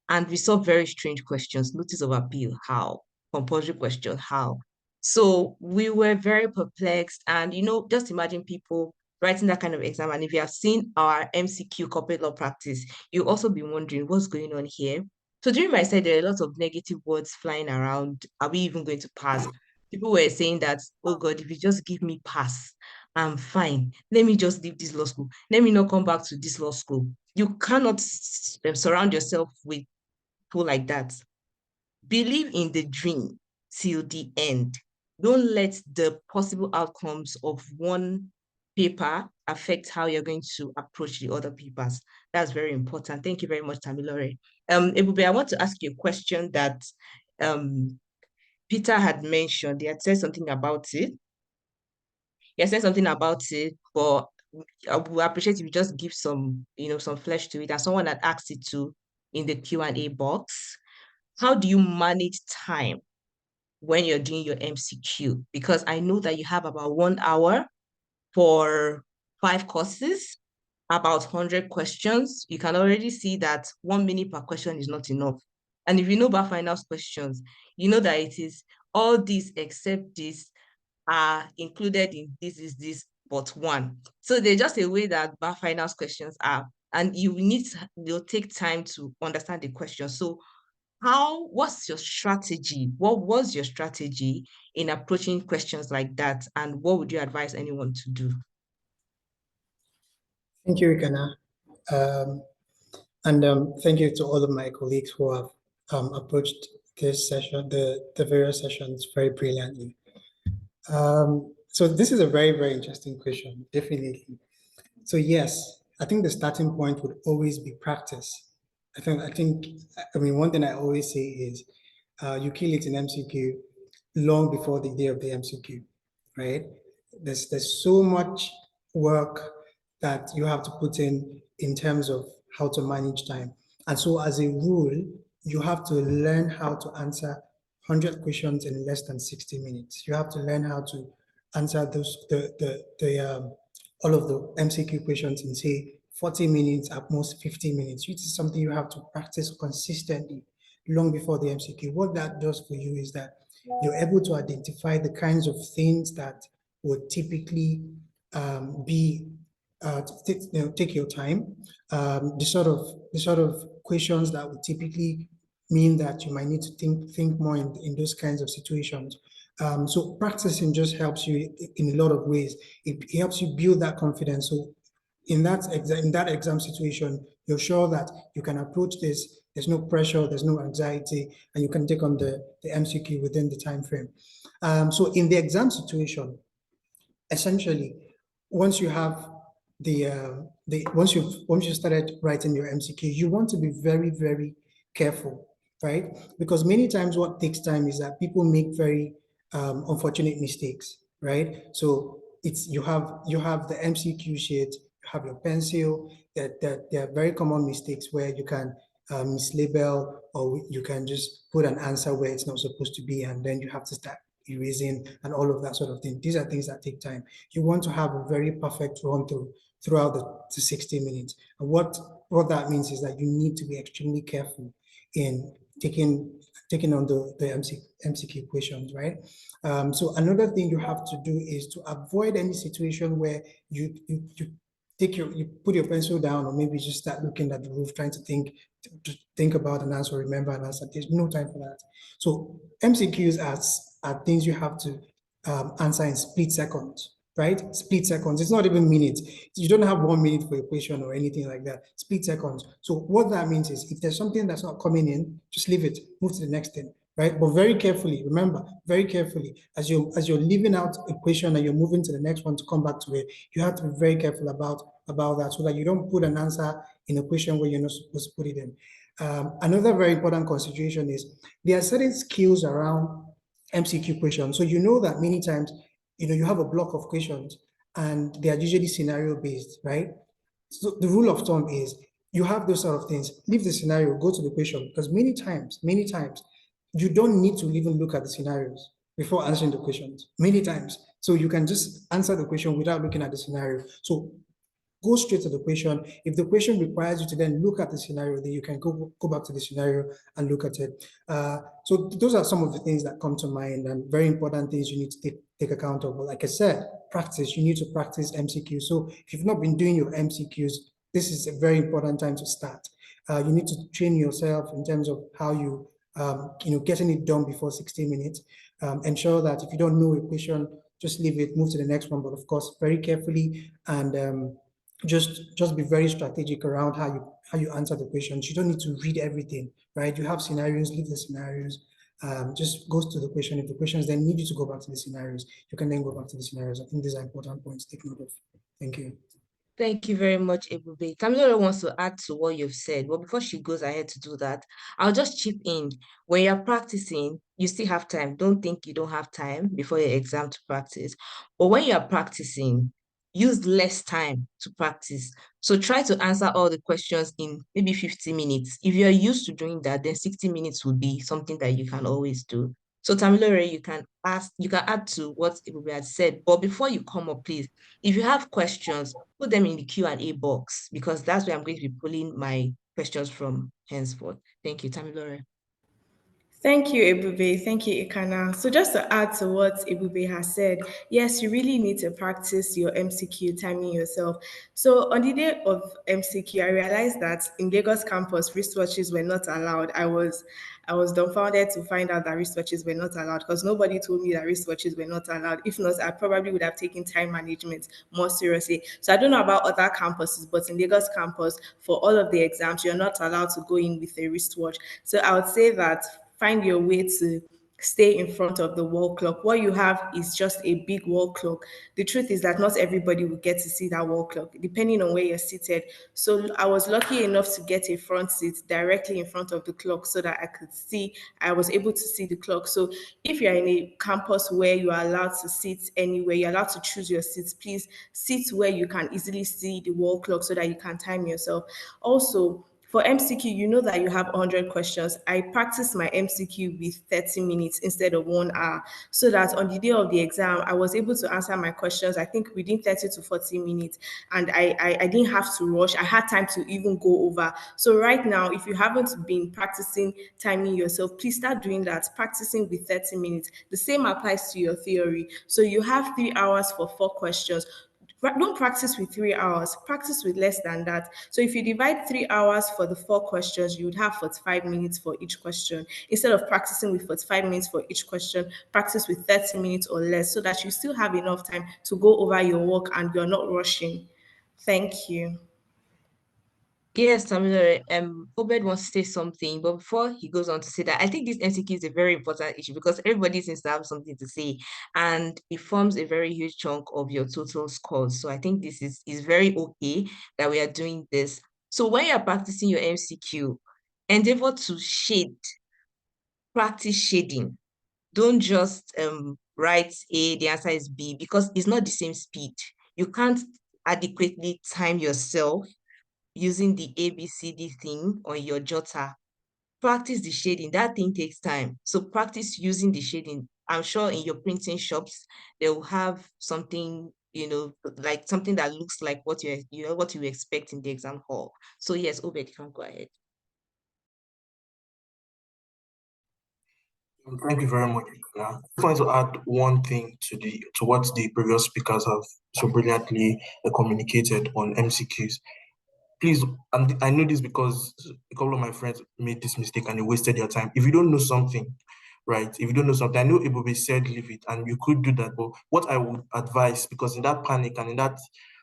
And we saw very strange questions. Notice of appeal, how? Compulsory question, how? So we were very perplexed. And, just imagine people writing that kind of exam. And if you have seen our MCQ corporate law practice, you also be wondering what's going on here. So during my side, there are a lot of negative words flying around. Are we even going to pass? People were saying that, oh God, if you just give me pass, I'm fine. Let me just leave this law school. Let me not come back to this law school. You cannot surround yourself with people like that. Believe in the dream till the end. Don't let the possible outcomes of one paper affect how you're going to approach the other papers. That's very important. Thank you very much, Tamilore. Ebube, I want to ask you a question that um, Peter had mentioned. He had said something about it. But I would appreciate if you just give some flesh to it. And someone had asked it too in the Q&A box. How do you manage time when you're doing your MCQ? Because I know that you have about 1 hour for 5 courses, about 100 questions. You can already see that 1 minute per question is not enough. And if you know about finals questions, you know that it is all this except this are included in this is this but one. So they're just a way that bar finals questions are. And you'll take time to understand the question. So what's your strategy? What was your strategy in approaching questions like that? And what would you advise anyone to do? Thank you, Rikana. And thank you to all of my colleagues who have approached this session, the various sessions very brilliantly. So this is a very, very interesting question, definitely. So yes, I think the starting point would always be practice. I mean, one thing I always say is you kill it in MCQ long before the day of the MCQ, right? There's so much work that you have to put in terms of how to manage time. And so as a rule, you have to learn how to answer 100 questions in less than 60 minutes. You have to learn how to answer all of the MCQ questions in say 40 minutes, at most 50 minutes, which is something you have to practice consistently long before the MCQ. What that does for you is that You're able to identify the kinds of things that would typically take your time, the sort of questions that would typically mean that you might need to think more in those kinds of situations. So practicing just helps you in a lot of ways. It helps you build that confidence. So in that exam situation, you're sure that you can approach this. There's no pressure, there's no anxiety, and you can take on the MCQ within the time frame. So in the exam situation, essentially, once you have once you started writing your MCQ, you want to be very, very careful, right? Because many times what takes time is that people make very unfortunate mistakes, right? So you have the MCQ sheet, you have your pencil. There are very common mistakes where you can mislabel, or you can just put an answer where it's not supposed to be, and then you have to start erasing and all of that sort of thing. These are things that take time. You want to have a very perfect run throughout the 60 minutes. And what that means is that you need to be extremely careful in taking on the MCQ questions, right? So another thing you have to do is to avoid any situation where you put your pencil down, or maybe just start looking at the roof, trying to think about an answer, remember an answer. There's no time for that. So MCQs are things you have to answer in split seconds, right? Split seconds. It's not even minutes. You don't have 1 minute for a question or anything like that. Split seconds. So what that means is, if there's something that's not coming in, just leave it, move to the next thing, right? But very carefully, remember, very carefully, as you're leaving out a question and you're moving to the next one to come back to it, you have to be very careful about that, so that you don't put an answer in a question where you're not supposed to put it in. Another very important consideration is there are certain skills around MCQ questions. So you know that many times, you have a block of questions and they are usually scenario based, right? So the rule of thumb is, you have those sort of things, leave the scenario, go to the question, because many times, you don't need to even look at the scenarios before answering the questions, many times. So you can just answer the question without looking at the scenario. So go straight to the question. If the question requires you to then look at the scenario, then you can go back to the scenario and look at it. So those are some of the things that come to mind, and very important things you need to take account of. But like I said, practice. You need to practice MCQ. So if you've not been doing your MCQs, this is a very important time to start. You need to train yourself in terms of how you, getting it done before 60 minutes. Ensure that if you don't know a question, just leave it, move to the next one. But of course, very carefully, and just be very strategic around how you answer the questions. You don't need to read everything, right? You have scenarios, leave the scenarios. Just goes to the question. If the questions then need you to go back to the scenarios, you can then go back to the scenarios. I think these are important points to take note of. Thank you. Thank you very much, Ebube. Camila wants to add to what you've said, but before she goes ahead to do that, I'll just chip in. When you're practicing, you still have time. Don't think you don't have time before your exam to practice. But when you're practicing, use less time to practice. So try to answer all the questions in maybe 50 minutes. If you're used to doing that, then 60 minutes would be something that you can always do. So Tamilore, you can add to what Ebube had said, but before you come up, please, if you have questions, put them in the Q&A box, because that's where I'm going to be pulling my questions from henceforth. Thank you, Tamilore. Thank you, Ebube. Thank you, Ikana. So just to add to what Ebube has said, yes, you really need to practice your MCQ, timing yourself. So on the day of MCQ, I realized that in Lagos campus, wristwatches were not allowed. I was dumbfounded to find out that wristwatches were not allowed, because nobody told me that wristwatches were not allowed. If not, I probably would have taken time management more seriously. So I don't know about other campuses, but in Lagos campus, for all of the exams, you're not allowed to go in with a wristwatch. So I would say that find your way to stay in front of the wall clock. What you have is just a big wall clock. The truth is that not everybody will get to see that wall clock, depending on where you're seated. So I was lucky enough to get a front seat directly in front of the clock, so that I was able to see the clock. So if you're in a campus where you are allowed to sit anywhere, you're allowed to choose your seats, please sit where you can easily see the wall clock so that you can time yourself. Also, For MCQ, you know that you have 100 questions. I practiced my MCQ with 30 minutes instead of 1 hour, so that on the day of the exam, I was able to answer my questions, I think within 30 to 40 minutes, and I didn't have to rush. I had time to even go over. So right now, if you haven't been practicing timing yourself, please start doing that, practicing with 30 minutes. The same applies to your theory. So you have 3 hours for 4 questions. Don't practice with 3 hours, practice with less than that. So if you divide 3 hours for the 4 questions, you would have 45 minutes for each question. Instead of practicing with 45 minutes for each question, practice with 30 minutes or less, so that you still have enough time to go over your work and you're not rushing. Thank you. Yes, Tamilore, Obed wants to say something, but before he goes on to say that, I think this MCQ is a very important issue because everybody seems to have something to say, and it forms a very huge chunk of your total scores. So I think this is very okay that we are doing this. So when you're practicing your MCQ, endeavor to practice shading. Don't just write A, the answer is B, because it's not the same speed. You can't adequately time yourself using the ABCD thing on your jotter. Practice the shading. That thing takes time. So practice using the shading. I'm sure in your printing shops, they will have something, like something that looks like what you expect in the exam hall. So yes, Obed, you can go ahead. Thank you very much. I just wanted to add one thing to what the previous speakers have so brilliantly communicated on MCQs. Please, and I know this because a couple of my friends made this mistake and they wasted their time. If you don't know something, right? If you don't know something, I know Ebube said leave it, and you could do that. But what I would advise, because in that panic and in that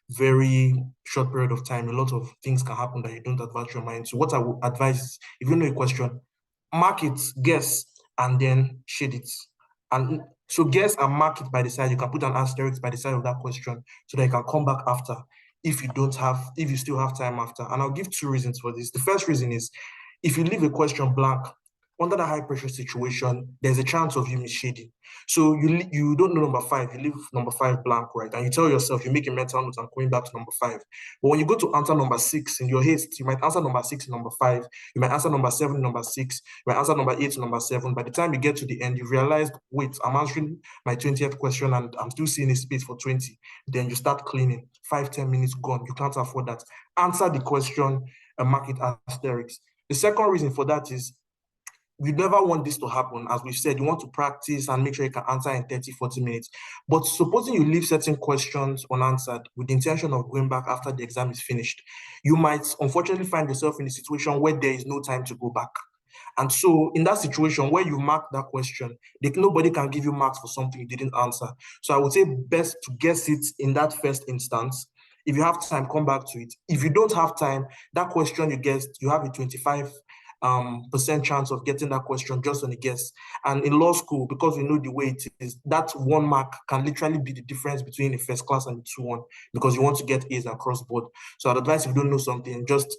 very short period of time, a lot of things can happen that you don't advance your mind. So what I would advise is, if you know a question, mark it, guess, and then shade it. And so guess and mark it by the side. You can put an asterisk by the side of that question so that you can come back after if you still have time after. And I'll give 2 reasons for this. The first reason is, if you leave a question blank, under the high pressure situation, there's a chance of you misshading. So you don't know number 5, you leave number 5 blank, right? And you tell yourself, you make a mental note, I'm going back to number 5. But when you go to answer number 6 in your haste, you might answer number 6 in number 5, you might answer number 7 in number 6, you might answer number 8 in number 7. By the time you get to the end, you realize, wait, I'm answering my 20th question and I'm still seeing a space for 20. Then you start cleaning, 5-10 minutes gone, you can't afford that. Answer the question and mark it asterisk. The second reason for that is, you never want this to happen. As we've said, you want to practice and make sure you can answer in 30-40 minutes. But supposing you leave certain questions unanswered with the intention of going back after the exam is finished, you might unfortunately find yourself in a situation where there is no time to go back. And so in that situation where you mark that question, nobody can give you marks for something you didn't answer. So I would say best to guess it in that first instance. If you have time, come back to it. If you don't have time, that question you guessed, you have a 25% chance of getting that question just on a guess. And in law school, because we know the way it is, that 1 mark can literally be the difference between a first class and a 2-1, because you want to get A's across board. So I'd advise, if you don't know something, just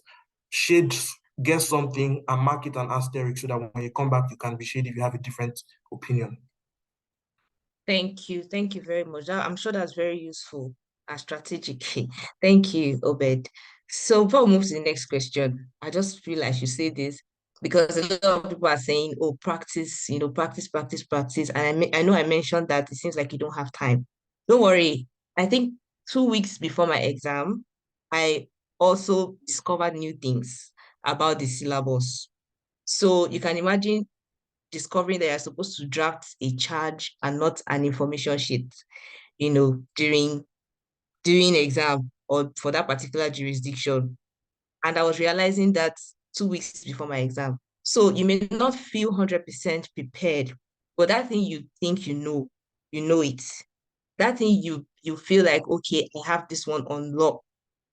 guess something and mark it an asterisk so that when you come back, you can be shaded if you have a different opinion. Thank you. Thank you very much. I'm sure that's very useful and strategic. Thank you, Obed. So before we move to the next question, I just feel I should say this because a lot of people are saying, oh, practice, practice, practice, practice. And I know I mentioned that it seems like you don't have time. Don't worry. I think 2 weeks before my exam, I also discovered new things about the syllabus. So you can imagine discovering that you're supposed to draft a charge and not an information sheet, during exam or for that particular jurisdiction. And I was realizing that 2 weeks before my exam. So you may not feel 100% prepared, but that thing you think you know it. That thing you feel like, okay, I have this one on lock.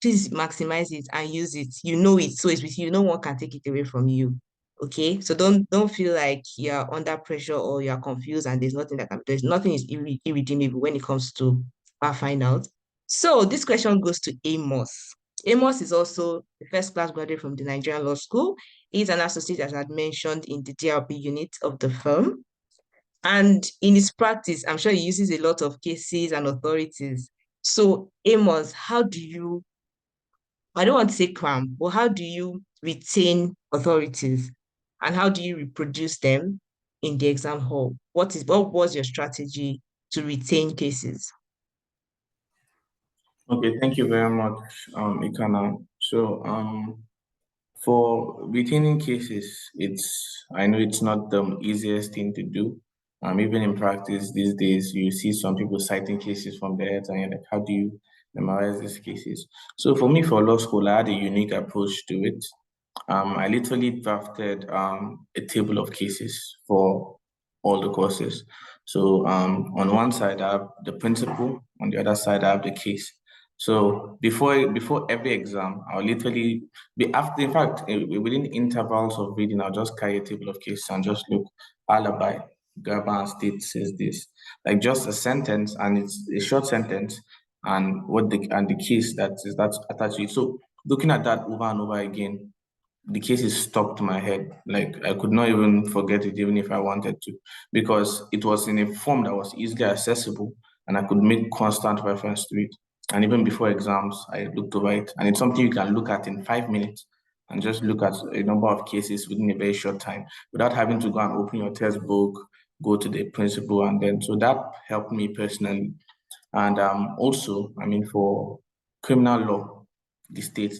Please maximize it and use it. You know it, so it's with you. No one can take it away from you. Okay, so don't feel like you're under pressure or you're confused and there's nothing is irredeemable when it comes to our finals. So this question goes to Amos. Amos is also a first class graduate from the Nigerian Law School. He's an associate, as I had mentioned, in the DRP unit of the firm. And in his practice, I'm sure he uses a lot of cases and authorities. So Amos, how do you, I don't want to say cram, but how do you retain authorities, and how do you reproduce them in the exam hall? What was your strategy to retain cases? Okay, thank you very much, Ikana. So, for retaining cases, I know it's not the easiest thing to do. Even in practice these days, you see some people citing cases from their heads, and you're like, how do you memorize these cases? So for me, for law school, I had a unique approach to it. I literally drafted a table of cases for all the courses. So on one side, I have the principal, on the other side, I have the case. So before every exam, I'll literally be after. In fact, within intervals of reading, I'll just carry a table of cases and just look alibi. Grabber state says this, like just a sentence, and it's a short sentence, and the case that's attached to it. So looking at that over and over again, the case is stuck to my head. Like I could not even forget it, even if I wanted to, because it was in a form that was easily accessible, and I could make constant reference to it. And even before exams, I looked over it, and it's something you can look at in 5 minutes and just look at a number of cases within a very short time without having to go and open your textbook, go to the principal, and then so that helped me personally. And also, I mean, for criminal law, the state,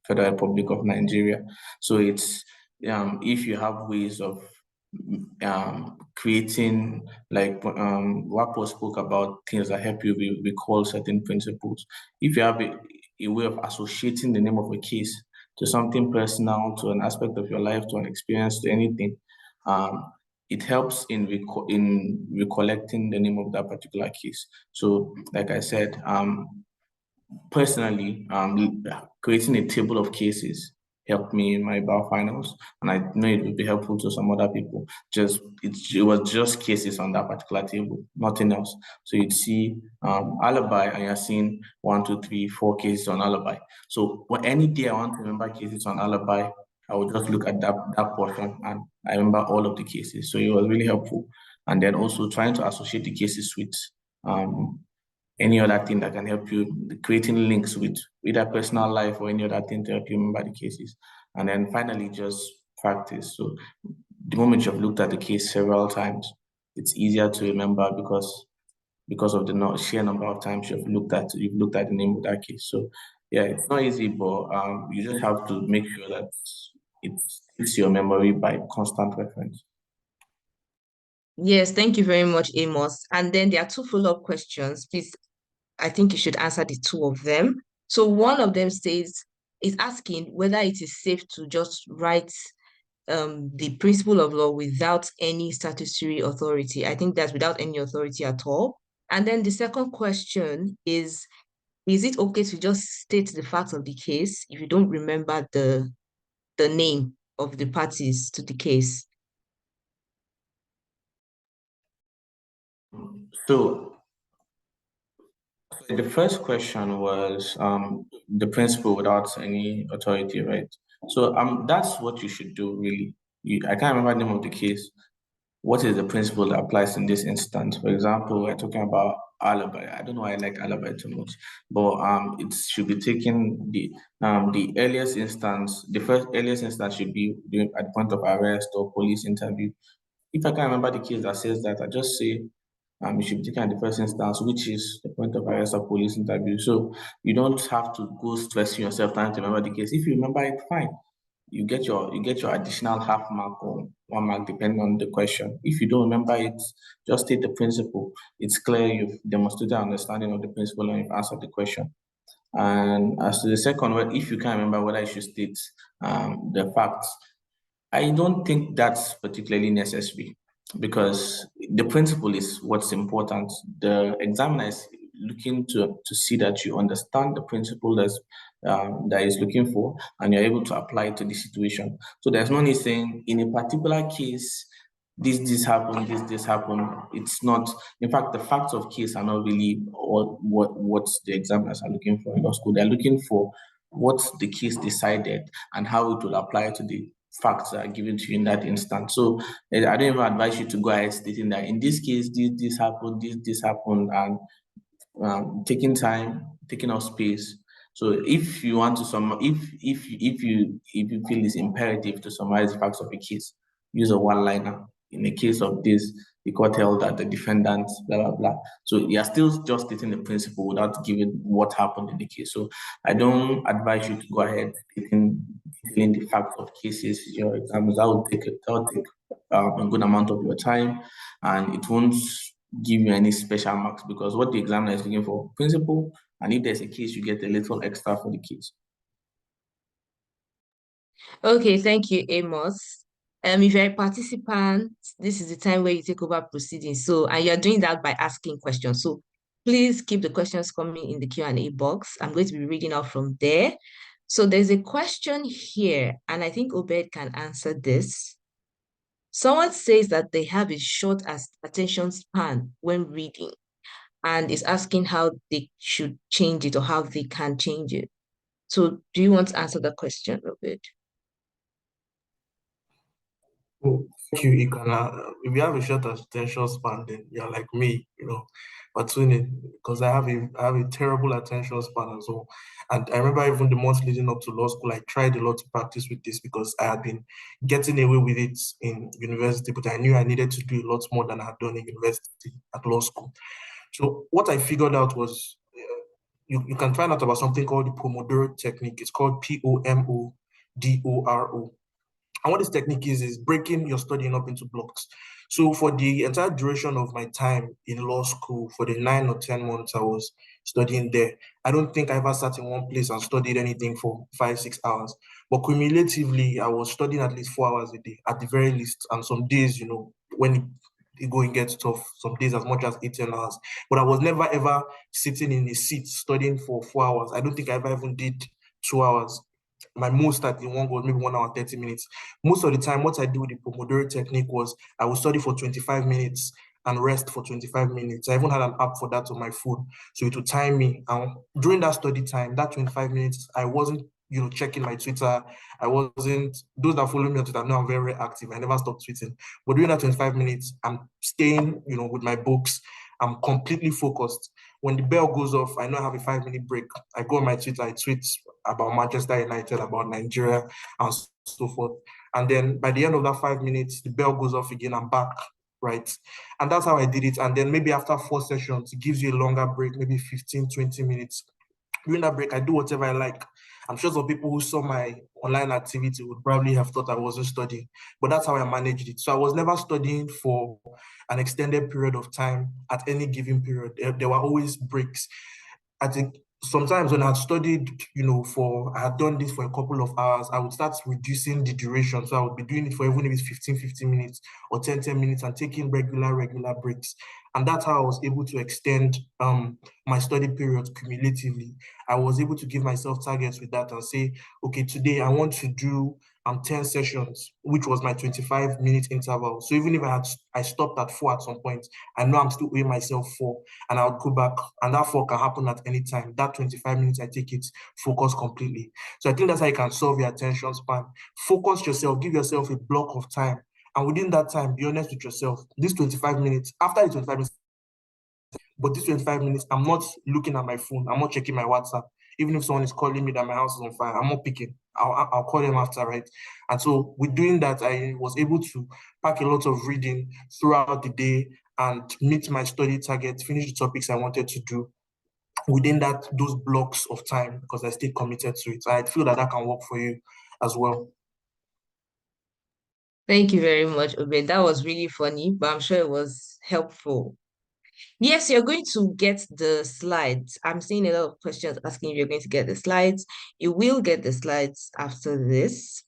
Federal Republic of Nigeria. So it's if you have ways of creating, like Wapo spoke about things that help you recall certain principles. If you have a way of associating the name of a case to something personal, to an aspect of your life, to an experience, to anything, it helps in recollecting the name of that particular case. So, like I said, personally, creating a table of cases helped me in my bar finals, and I know it would be helpful to some other people. It was just cases on that particular table, nothing else. So you'd see alibi, and you're seeing 1, 2, 3, 4 cases on alibi. So any day I want to remember cases on alibi, I would just look at that portion, and I remember all of the cases. So it was really helpful. And then also trying to associate the cases with any other thing that can help you, creating links with either personal life or any other thing to help you remember the cases. And then finally, just practice. So the moment you've looked at the case several times, it's easier to remember because of the sheer number of times you've looked at the name of that case. So yeah, it's not easy, but you just have to make sure that it sticks your memory by constant reference. Yes, thank you very much, Amos. And then there are 2 follow-up questions. Please, I think you should answer the 2 of them. So one of them is asking whether it is safe to just write the principle of law without any statutory authority. I think that's without any authority at all. And then the second question is it okay to just state the facts of the case if you don't remember the name of the parties to the case? So the first question was the principle without any authority, right? So that's what you should do, really. I can't remember the name of the case. What is the principle that applies in this instance? For example, we're talking about alibi. I don't know why I like alibi too much, but it should be taken the earliest instance. The first earliest instance should be at the point of arrest or police interview. If I can't remember the case that says that, I just say it should be taken at the first instance, which is the point of arrest or police interview. So you don't have to go stressing yourself trying to remember the case. If you remember it, fine. You get your additional half mark or 1 mark depending on the question. If you don't remember it, just state the principle. It's clear you've demonstrated understanding of the principle and you've answered the question. And as to the second one, if you can't remember whether you should state the facts, I don't think that's particularly necessary because the principle is what's important. The examiner is looking to see that you understand the principle that is looking for and you're able to apply it to the situation. So there's no need saying in a particular case, this happened, this happened. It's not, in fact, the facts of case are not really what the examiners are looking for in law school. They're looking for what the case decided and how it will apply to the facts that are given to you in that instance. So I don't even advise you to go ahead stating that in this case, this happened, this happened, and taking time, taking up space, So if you want to if you feel it's imperative to summarize the facts of a case, use a one-liner. In the case of this, the court held that the defendant, blah blah blah. So you're still just stating the principle without giving what happened in the case. So I don't advise you to go ahead detailing the facts of cases, your exams. That will take a good amount of your time, and it won't give you any special marks, because what the examiner is looking for, principle, and if there's a case, you get a little extra for the case. Okay, thank you, Amos. If you're a participant, this is the time where you take over proceedings. So, and you're doing that by asking questions. So please keep the questions coming in the Q&A box. I'm going to be reading out from there. So there's a question here, and I think Obed can answer this. Someone says that they have a short attention span when reading, and is asking how they should change it or how they can change it. So do you want to answer the question, Obed? Oh, thank you, Ikana. If you have a short attention span, then you're like me, but tune in, because I have a terrible attention span as well. And I remember even the months leading up to law school, I tried a lot to practice with this because I had been getting away with it in university, but I knew I needed to do a lot more than I had done in university at law school. So what I figured out was you can find out about something called the Pomodoro technique. It's called Pomodoro. And what this technique is breaking your studying up into blocks. So for the entire duration of my time in law school, for the 9 or 10 months I was studying there, I don't think I ever sat in one place and studied anything for 5-6 hours. But cumulatively, I was studying at least 4 hours a day, at the very least. And some days, when it going gets tough, some days as much as 8-10 hours. But I was never ever sitting in a seat studying for 4 hours. I don't think I ever even did 2 hours. My most at the one was maybe 1 hour 30 minutes. Most of the time, what I do with the Pomodoro technique was I would study for 25 minutes and rest for 25 minutes. I even had an app for that on my phone, so it would time me. And during that study time, that 25 minutes, I wasn't checking my Twitter. I wasn't, those that follow me on Twitter know I'm very, very active. I never stop tweeting. But during that 25 minutes, I'm staying, with my books. I'm completely focused. When the bell goes off, I know I have a 5-minute break. I go on my Twitter, I tweet about Manchester United, about Nigeria, and so forth. And then by the end of that 5 minutes, the bell goes off again, I'm back, right? And that's how I did it. And then maybe after 4 sessions, it gives you a longer break, maybe 15, 20 minutes. During that break, I do whatever I like. I'm sure some people who saw my online activity would probably have thought I wasn't studying, but that's how I managed it. So I was never studying for an extended period of time at any given period. There were always breaks. I think sometimes when I had studied, I had done this for a couple of hours, I would start reducing the duration. So I would be doing it for even if it's 15 minutes or 10 minutes and taking regular breaks. And that's how I was able to extend my study periods cumulatively. I was able to give myself targets with that and say, okay, today I want to do 10 sessions, which was my 25-minute interval. So even if I stopped at 4 at some point, I know I'm still owing myself 4, and I would go back, and that 4 can happen at any time. That 25 minutes, I take it, focus completely. So I think that's how you can solve your attention span. Focus yourself, give yourself a block of time, and within that time, be honest with yourself. This 25 minutes, after the 25 minutes, but this 25 minutes, I'm not looking at my phone. I'm not checking my WhatsApp. Even if someone is calling me that my house is on fire, I'm not picking. I'll call them after, right? And so with doing that, I was able to pack a lot of reading throughout the day and meet my study targets, finish the topics I wanted to do within those blocks of time, because I stayed committed to it. I feel that can work for you as well. Thank you very much, Obed. That was really funny, but I'm sure it was helpful. Yes, you're going to get the slides. I'm seeing a lot of questions asking if you're going to get the slides. You will get the slides after this.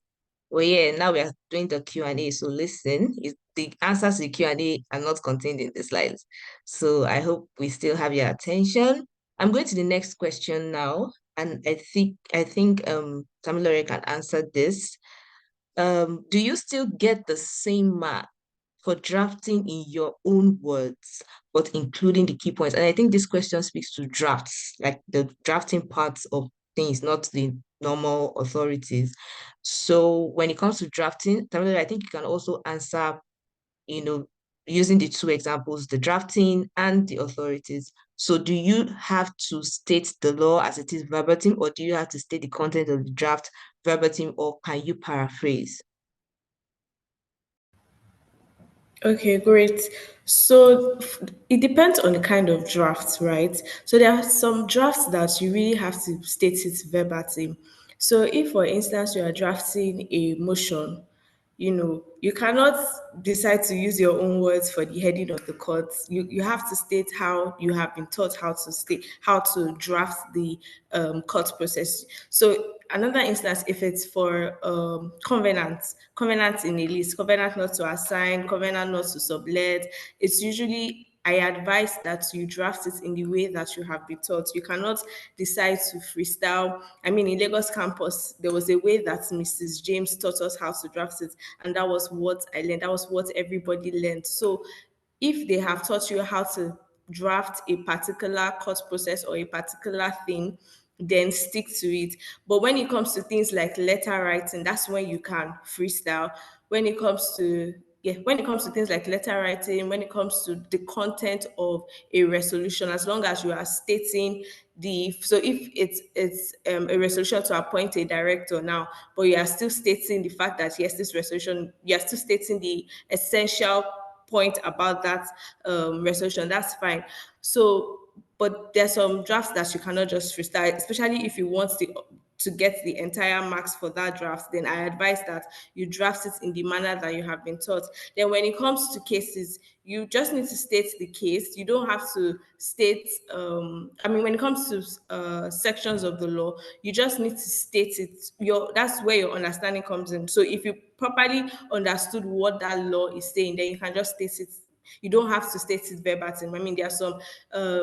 Well, yeah, now we are doing the Q&A, so listen. The answers to the Q&A are not contained in the slides. So I hope we still have your attention. I'm going to the next question now, and I think Tamilore can answer this. Do you still get the same mark for drafting in your own words, but including the key points? And I think this question speaks to drafts, like the drafting parts of things, not the normal authorities. So when it comes to drafting, Tamilore, I think you can also answer, using the 2 examples, the drafting and the authorities. So do you have to state the law as it is verbatim, or do you have to state the content of the draft verbatim, or can you paraphrase? Okay, great. So it depends on the kind of draft, right? So there are some drafts that you really have to state it verbatim. So if, for instance, you are drafting a motion, you cannot decide to use your own words for the heading of the court. You have to state how you have been taught how to draft the court process. So another instance, if it's for covenant in a list, covenant not to assign, covenant not to sublet, it's usually, I advise that you draft it in the way that you have been taught. You cannot decide to freestyle. I mean, in Lagos campus, there was a way that Mrs. James taught us how to draft it, and that was what I learned. That was what everybody learned. So if they have taught you how to draft a particular court process or a particular thing, then stick to it. But when it comes to things like letter writing, that's when you can freestyle. When it comes to when it comes to things like letter writing, when it comes to the content of a resolution, as long as you are stating so if it's a resolution to appoint a director now, but you are still stating the fact that yes, this resolution, you are still stating the essential point about that resolution, that's fine. So, but there's some drafts that you cannot just freestyle, especially if you want to get the entire marks for that draft, then I advise that you draft it in the manner that you have been taught. Then when it comes to cases, you just need to state the case. You don't have to state, when it comes to sections of the law, you just need to state it. That's where your understanding comes in. So if you properly understood what that law is saying, then you can just state it. You don't have to state it verbatim. I mean, there are some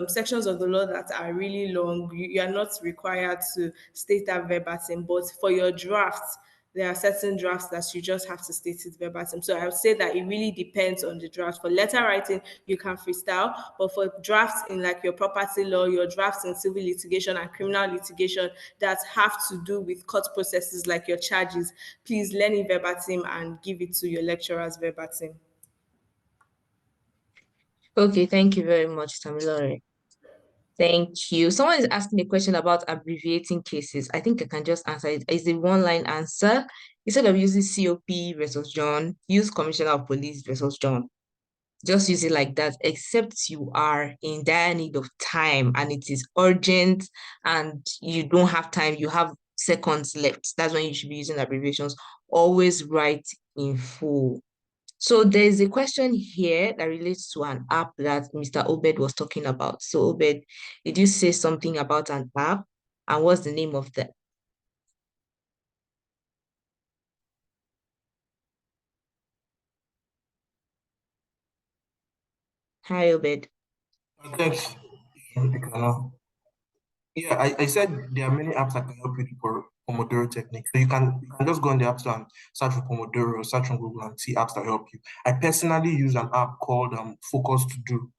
sections of the law that are really long. You are not required to state that verbatim, but for your drafts, there are certain drafts that you just have to state it verbatim. So I would say that it really depends on the draft. For letter writing, you can freestyle, but for drafts in like your property law, your drafts in civil litigation and criminal litigation that have to do with court processes like your charges, please learn it verbatim and give it to your lecturers verbatim. Okay, thank you very much, Tamilore. Thank you. Someone is asking a question about abbreviating cases. I think I can just answer it. It's a one-line answer. Instead of using COP versus John, use Commissioner of Police versus John. Just use it like that, except you are in dire need of time and it is urgent and you don't have time, you have seconds left. That's when you should be using abbreviations. Always write in full. So there's a question here that relates to an app that Mr. Obed was talking about. So Obed, did you say something about an app? And what's the name of that? Hi, Obed. Thanks. Yeah, I said there are many apps that can help you for Pomodoro technique. So you can just go on the App Store and search for Pomodoro, search on Google and see apps that help you. I personally use an app called Focus to Do.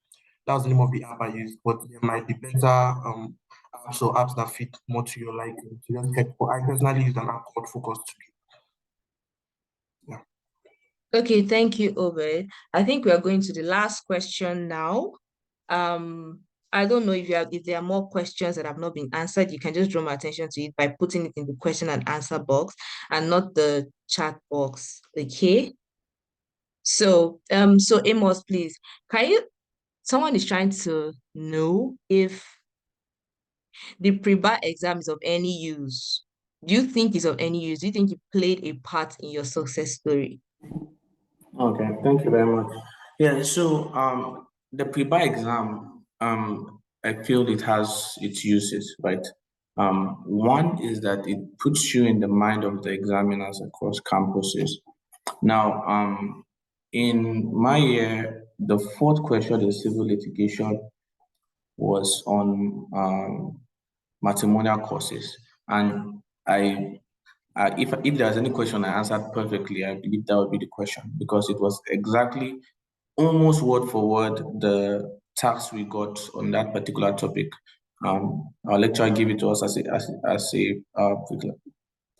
That's the name of the app I use, but there might be better apps or apps that fit more to your liking. So just check for. I personally use an app called Focus to Do. Yeah. Okay, thank you, Obed. I think we are going to the last question now. I don't know if there are more questions that have not been answered. You can just draw my attention to it by putting it in the question and answer box and not the chat box. Okay. So Amos, please, someone is trying to know if the pre-bar exam is of any use. Do you think it's of any use? Do you think it played a part in your success story? Okay, thank you very much. Yeah, so the pre-bar exam, I feel it has its uses, right? One is that it puts you in the mind of the examiners across campuses. Now, in my year, the fourth question in civil litigation was on matrimonial courses, and if there's any question I answered perfectly, I believe that would be the question because it was exactly almost word for word the task we got on that particular topic. Our lecturer gave it to us as a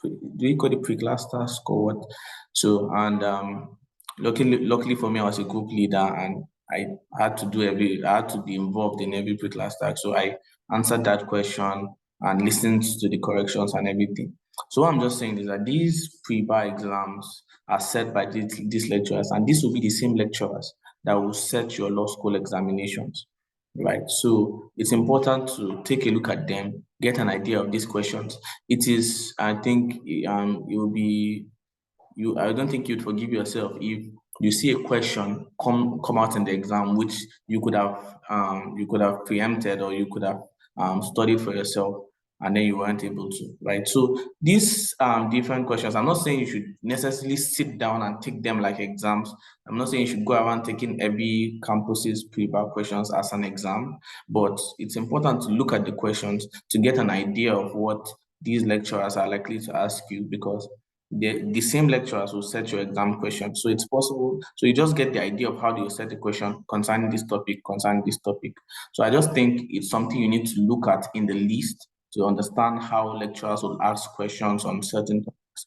do we call it pre-class task or what? So, and luckily for me, I was a group leader and I had to be involved in every pre-class task. So I answered that question and listened to the corrections and everything. So what I'm just saying is that these pre-bar exams are set by these lecturers, and these will be the same lecturers that will set your law school examinations, right? So it's important to take a look at them, get an idea of these questions. It is, I think, I don't think you'd forgive yourself if you see a question come out in the exam which you could have preempted, or you could have studied for yourself, and then you weren't able to, right? So these different questions, I'm not saying you should necessarily sit down and take them like exams. I'm not saying you should go around taking every campus's pre-bar questions as an exam, but it's important to look at the questions to get an idea of what these lecturers are likely to ask you, because the same lecturers will set your exam question. So it's possible. So you just get the idea of how they will set the question concerning this topic, concerning this topic. So I just think it's something you need to look at in the list to understand how lecturers will ask questions on certain topics.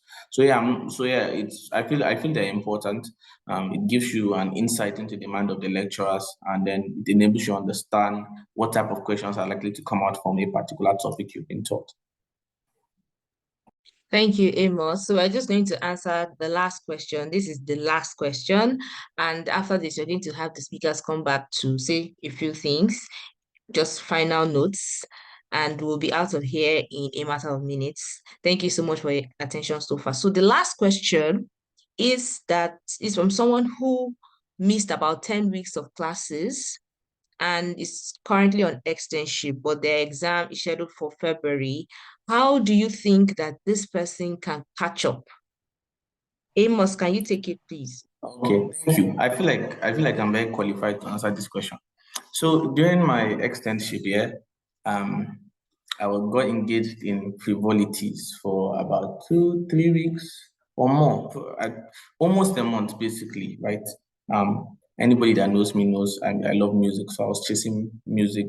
I feel they're important. It gives you an insight into the mind of the lecturers, and then it enables you to understand what type of questions are likely to come out from a particular topic you've been taught. Thank you, Amos. So we're just going to answer the last question. This is the last question. And after this, you're going to have the speakers come back to say a few things, just final notes, and we'll be out of here in a matter of minutes. Thank you so much for your attention so far. So the last question is from someone who missed about 10 weeks of classes and is currently on externship, but their exam is scheduled for February. How do you think that this person can catch up? Amos, can you take it, please? Okay, thank you. I feel like I'm very qualified to answer this question. So during my externship here, I got engaged in frivolities for about 2-3 weeks or more, for almost a month basically, right? Anybody that knows me knows I love music, so I was chasing music.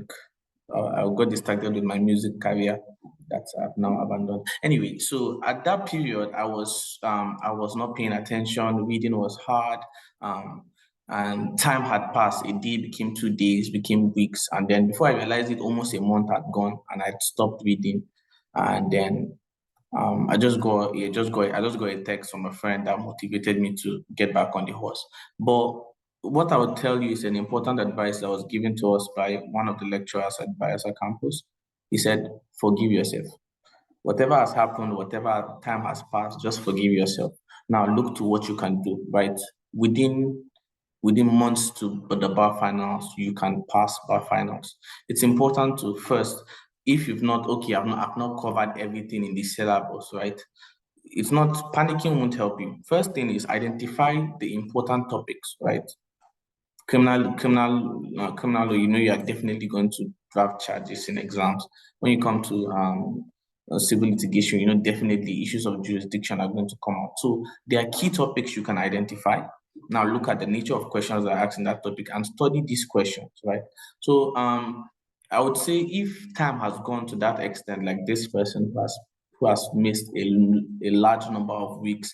I got distracted with my music career that I've now abandoned. Anyway, so at that period, I was not paying attention. Reading was hard, and time had passed. A day became 2 days, became weeks, and then before I realized it, almost a month had gone, and I'd stopped reading. And then I just got a text from a friend that motivated me to get back on the horse. But what I would tell you is an important advice that was given to us by one of the lecturers at Bayelsa Campus. He said, forgive yourself. Whatever has happened, whatever time has passed, just forgive yourself. Now look to what you can do, right? Within months to the bar finals, you can pass bar finals. It's important to first, if you've not, okay, I've not covered everything in the syllabus, right? It's not, panicking won't help you. First thing is identify the important topics, right? Criminal law, you are definitely going to draft charges in exams. When you come to civil litigation, definitely issues of jurisdiction are going to come out. So there are key topics you can identify. Now look at the nature of questions that are asked in that topic and study these questions, right? So I would say if time has gone to that extent, like this person who has missed a large number of weeks,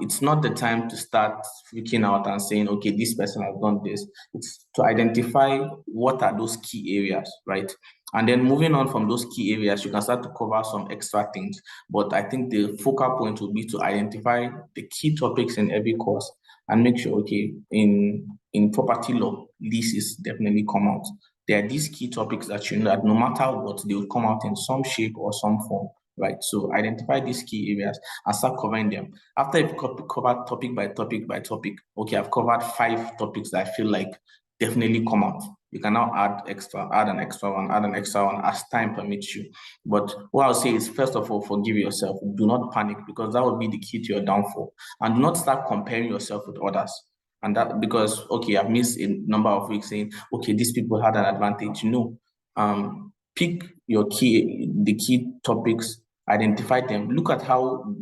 it's not the time to start freaking out and saying, okay, this person has done this. It's to identify what are those key areas, right? And then moving on from those key areas, you can start to cover some extra things. But I think the focal point will be to identify the key topics in every course and make sure, okay, in property law, leases definitely come out. There are these key topics that you know that no matter what, they will come out in some shape or some form, right? So identify these key areas and start covering them. After you've covered topic by topic by topic, okay, I've covered 5 topics that I feel like definitely come out. You can now add an extra one as time permits you. But what I'll say is, first of all, forgive yourself. Do not panic, because that will be the key to your downfall. And do not start comparing yourself with others. And that, because, okay, I've missed a number of weeks saying, okay, these people had an advantage. No. Pick the key topics, identify them, look at how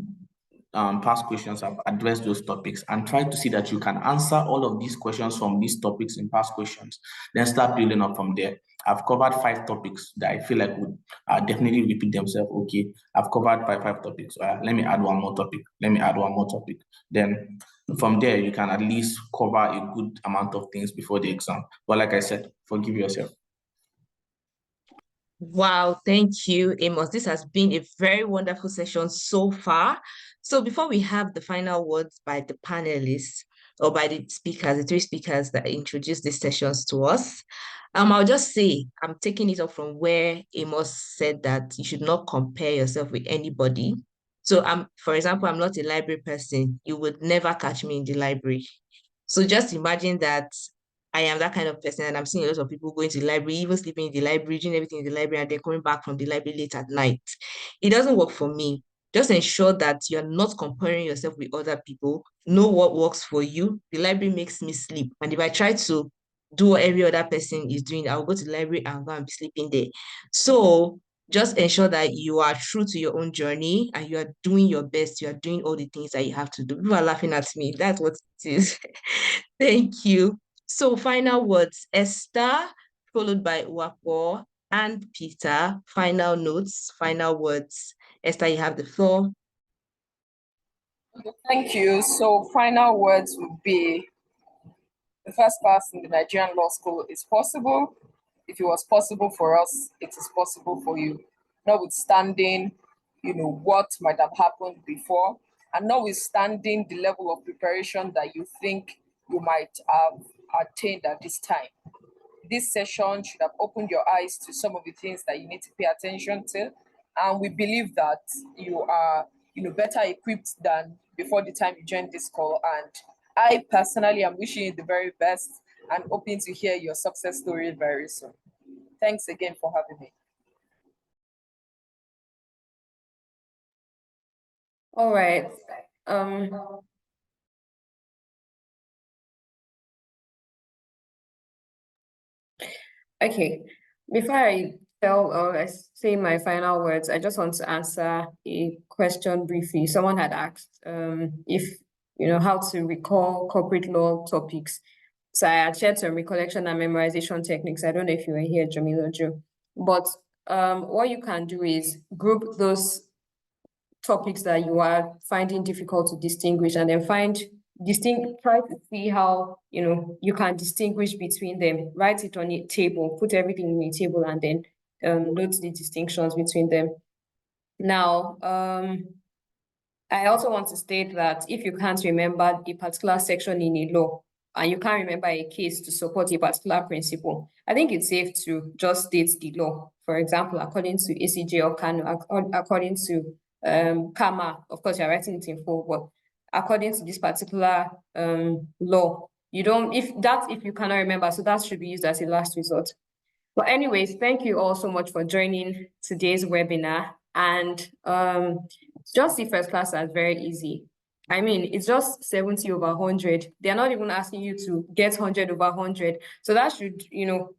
past questions have addressed those topics, and try to see that you can answer all of these questions from these topics in past questions. Then start building up from there. I've covered 5 topics that I feel like would definitely repeat themselves. Okay, I've covered 5 topics. Let me add one more topic. Then from there, you can at least cover a good amount of things before the exam. But like I said, forgive yourself. Wow, thank you, Amos. This has been a very wonderful session so far. So before we have the final words by the panelists or by the speakers, the three speakers that introduced these sessions to us, I'll just say I'm taking it up from where Amos said that you should not compare yourself with anybody. So for example, I'm not a library person. You would never catch me in the library. So just imagine that I am that kind of person, and I'm seeing a lot of people going to the library, even sleeping in the library, doing everything in the library, and then coming back from the library late at night. It doesn't work for me. Just ensure that you're not comparing yourself with other people. Know what works for you. The library makes me sleep. And if I try to do what every other person is doing, I'll go to the library and go and be sleeping there. So just ensure that you are true to your own journey and you are doing your best. You are doing all the things that you have to do. People are laughing at me. That's what it is. Thank you. So final words, Esther, followed by Wapo and Peter. Final notes, final words. Esther, you have the floor. Thank you. So final words would be the first class in the Nigerian law school is possible. If it was possible for us, it is possible for you. Notwithstanding, what might have happened before, and notwithstanding the level of preparation that you think you might have attained at this time. This session should have opened your eyes to some of the things that you need to pay attention to. And we believe that you are, better equipped than before the time you joined this call. And I personally am wishing you the very best and hoping to hear your success story very soon. Thanks again for having me. All right. Okay. Before I tell or I say my final words, I just want to answer a question briefly. Someone had asked if how to recall corporate law topics. So I had shared some recollection and memorization techniques. I don't know if you were here, Jamila Joe. But what you can do is group those topics that you are finding difficult to distinguish, and then try to see how you can distinguish between them. Write it on a table, put everything in a table, and then note the distinctions between them. Now, I also want to state that if you can't remember a particular section in a law and you can't remember a case to support a particular principle, I think it's safe to just state the law. For example, according to ACJ or Kano, according to Kama, of course, you're writing it in full, but according to this particular law, if you cannot remember, so that should be used as a last resort. But anyways, thank you all so much for joining today's webinar. And just see first class as very easy. I mean, it's just 70 over 100. They're not even asking you to get 100 over 100. So that should,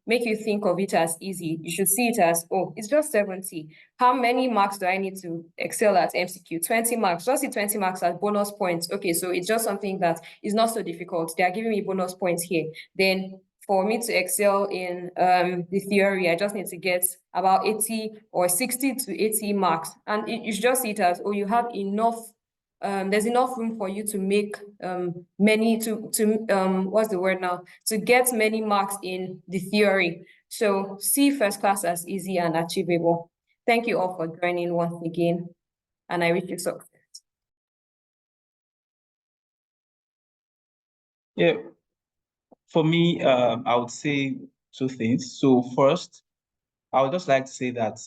make you think of it as easy. You should see it as, oh, it's just 70. How many marks do I need to excel at MCQ? 20 marks. Just see 20 marks as bonus points. Okay, so it's just something that is not so difficult. They are giving me bonus points here. Then for me to excel in the theory, I just need to get about 80 or 60 to 80 marks. And you should just see it as, oh, you have enough, there's enough room for you to make what's the word now? To get many marks in the theory. So see first class as easy and achievable. Thank you all for joining once again, and I wish you success. Yeah. For me, I would say two things. So first, I would just like to say that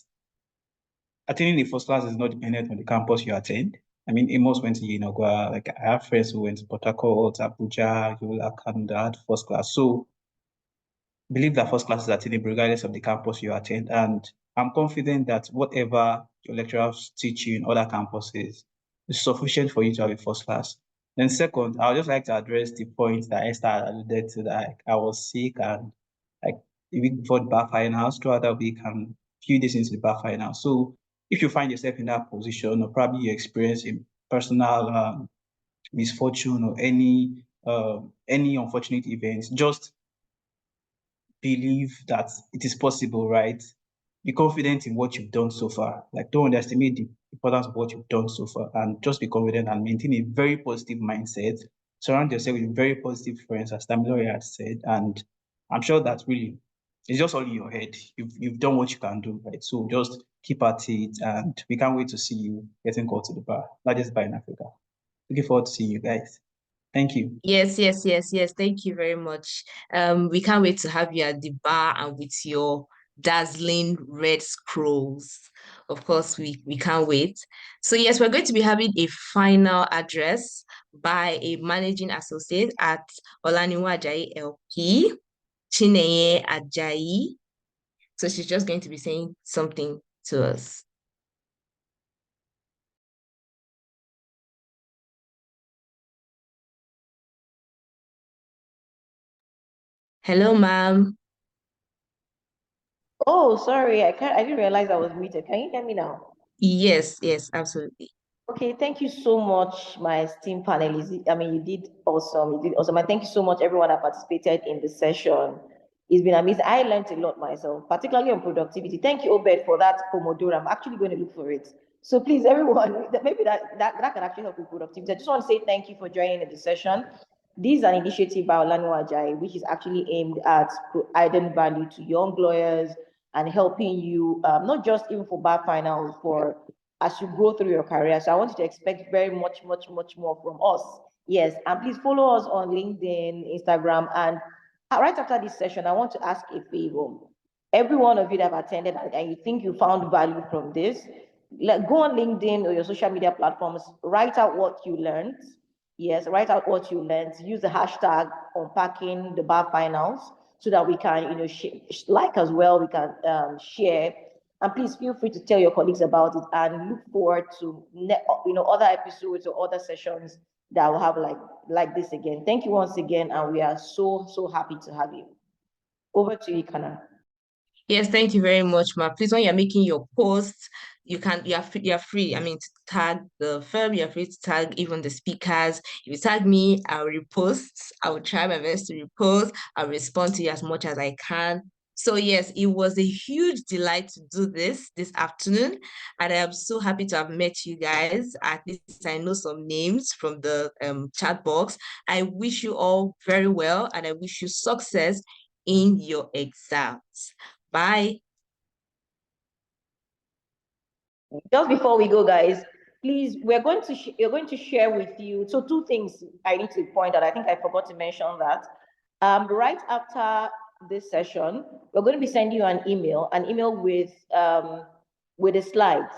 attending the first class is not dependent on the campus you attend. I mean, Amos went to Enugu. Like I have friends who went to Port Harcourt, Abuja, Yola Campus, that first class. So believe that first class is attainable regardless of the campus you attend. And I'm confident that whatever your lecturers teach you in other campuses is sufficient for you to have a first class. Then second, I would just like to address the point that Esther alluded to, that I was sick and like the week before the bar finals, throughout that week and few days into the bar finals. So if you find yourself in that position, or probably you experience a personal misfortune or any unfortunate events, just believe that it is possible, right? Be confident in what you've done so far. Like, don't underestimate the importance of what you've done so far, and just be confident and maintain a very positive mindset surround yourself with very positive friends, as Tamilore had said, and I'm sure that really it's just all in your head. You've done what you can do, right? So just keep at it, and we can't wait to see you getting called to the bar, largest bar in Africa. Looking forward to seeing you guys. Thank you. Yes. Thank you very much. We can't wait to have you at the bar and with your dazzling red scrolls. Of course, we can't wait. So yes, we're going to be having a final address by a managing associate at Olaniwun Ajayi LP, Chineye Ajayi. So she's just going to be saying something to us. Hello, ma'am. Oh, sorry, I didn't realize I was muted. Can you hear me now? Yes, absolutely. Okay, thank you so much, my esteemed panelists. I mean, you did awesome. And thank you so much, everyone that participated in the session. It's been amazing. I learned a lot myself, particularly on productivity. Thank you, Obed, for that Pomodoro. I'm actually going to look for it. So please, everyone, maybe that can actually help with productivity. I just want to say thank you for joining in the session. This is an initiative by Olaniwun Ajayi, which is actually aimed at adding value to young lawyers and helping you, not just even for bar finals, for as you grow through your career. So I want you to expect very much more from us. Yes, and please follow us on LinkedIn, Instagram, and right after this session, I want to ask a favor. Every one of you that have attended and you think you found value from this, go on LinkedIn or your social media platforms, write out what you learned. Yes, write out what you learned. Use the hashtag unpacking the bar finals so that we can, like as well, we can share. And please feel free to tell your colleagues about it and look forward to other episodes or other sessions that will have like this again. Thank you once again, and we are so happy to have you. Over to you, Kana. Yes, thank you very much, Ma. Please, when you're making your posts, you're free. I mean, to tag the firm, you're free to tag even the speakers. If you tag me, I'll repost. I will try my best to repost. I'll respond to you as much as I can. So yes, it was a huge delight to do this afternoon, and I am so happy to have met you guys. At least I know some names from the chat box. I wish you all very well, and I wish you success in your exams. Bye. Just before we go, guys, please, we're going to share with you. So two things I need to point out. I think I forgot to mention that. Right after this session, we're going to be sending you an email with the slides.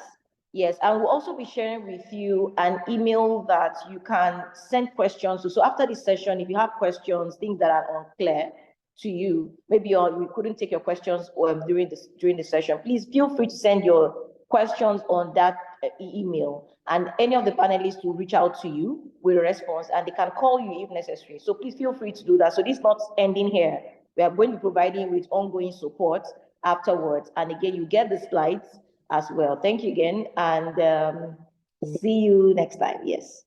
Yes, and we'll also be sharing with you an email that you can send questions to. So after this session, if you have questions, things that are unclear to you, maybe we couldn't take your questions during the session, please feel free to send your questions on that email, and any of the panelists will reach out to you with a response, and they can call you if necessary. So please feel free to do that. So this is not ending here. We are going to be providing with ongoing support afterwards. And again, you get the slides as well. Thank you again, and see you next time. Yes.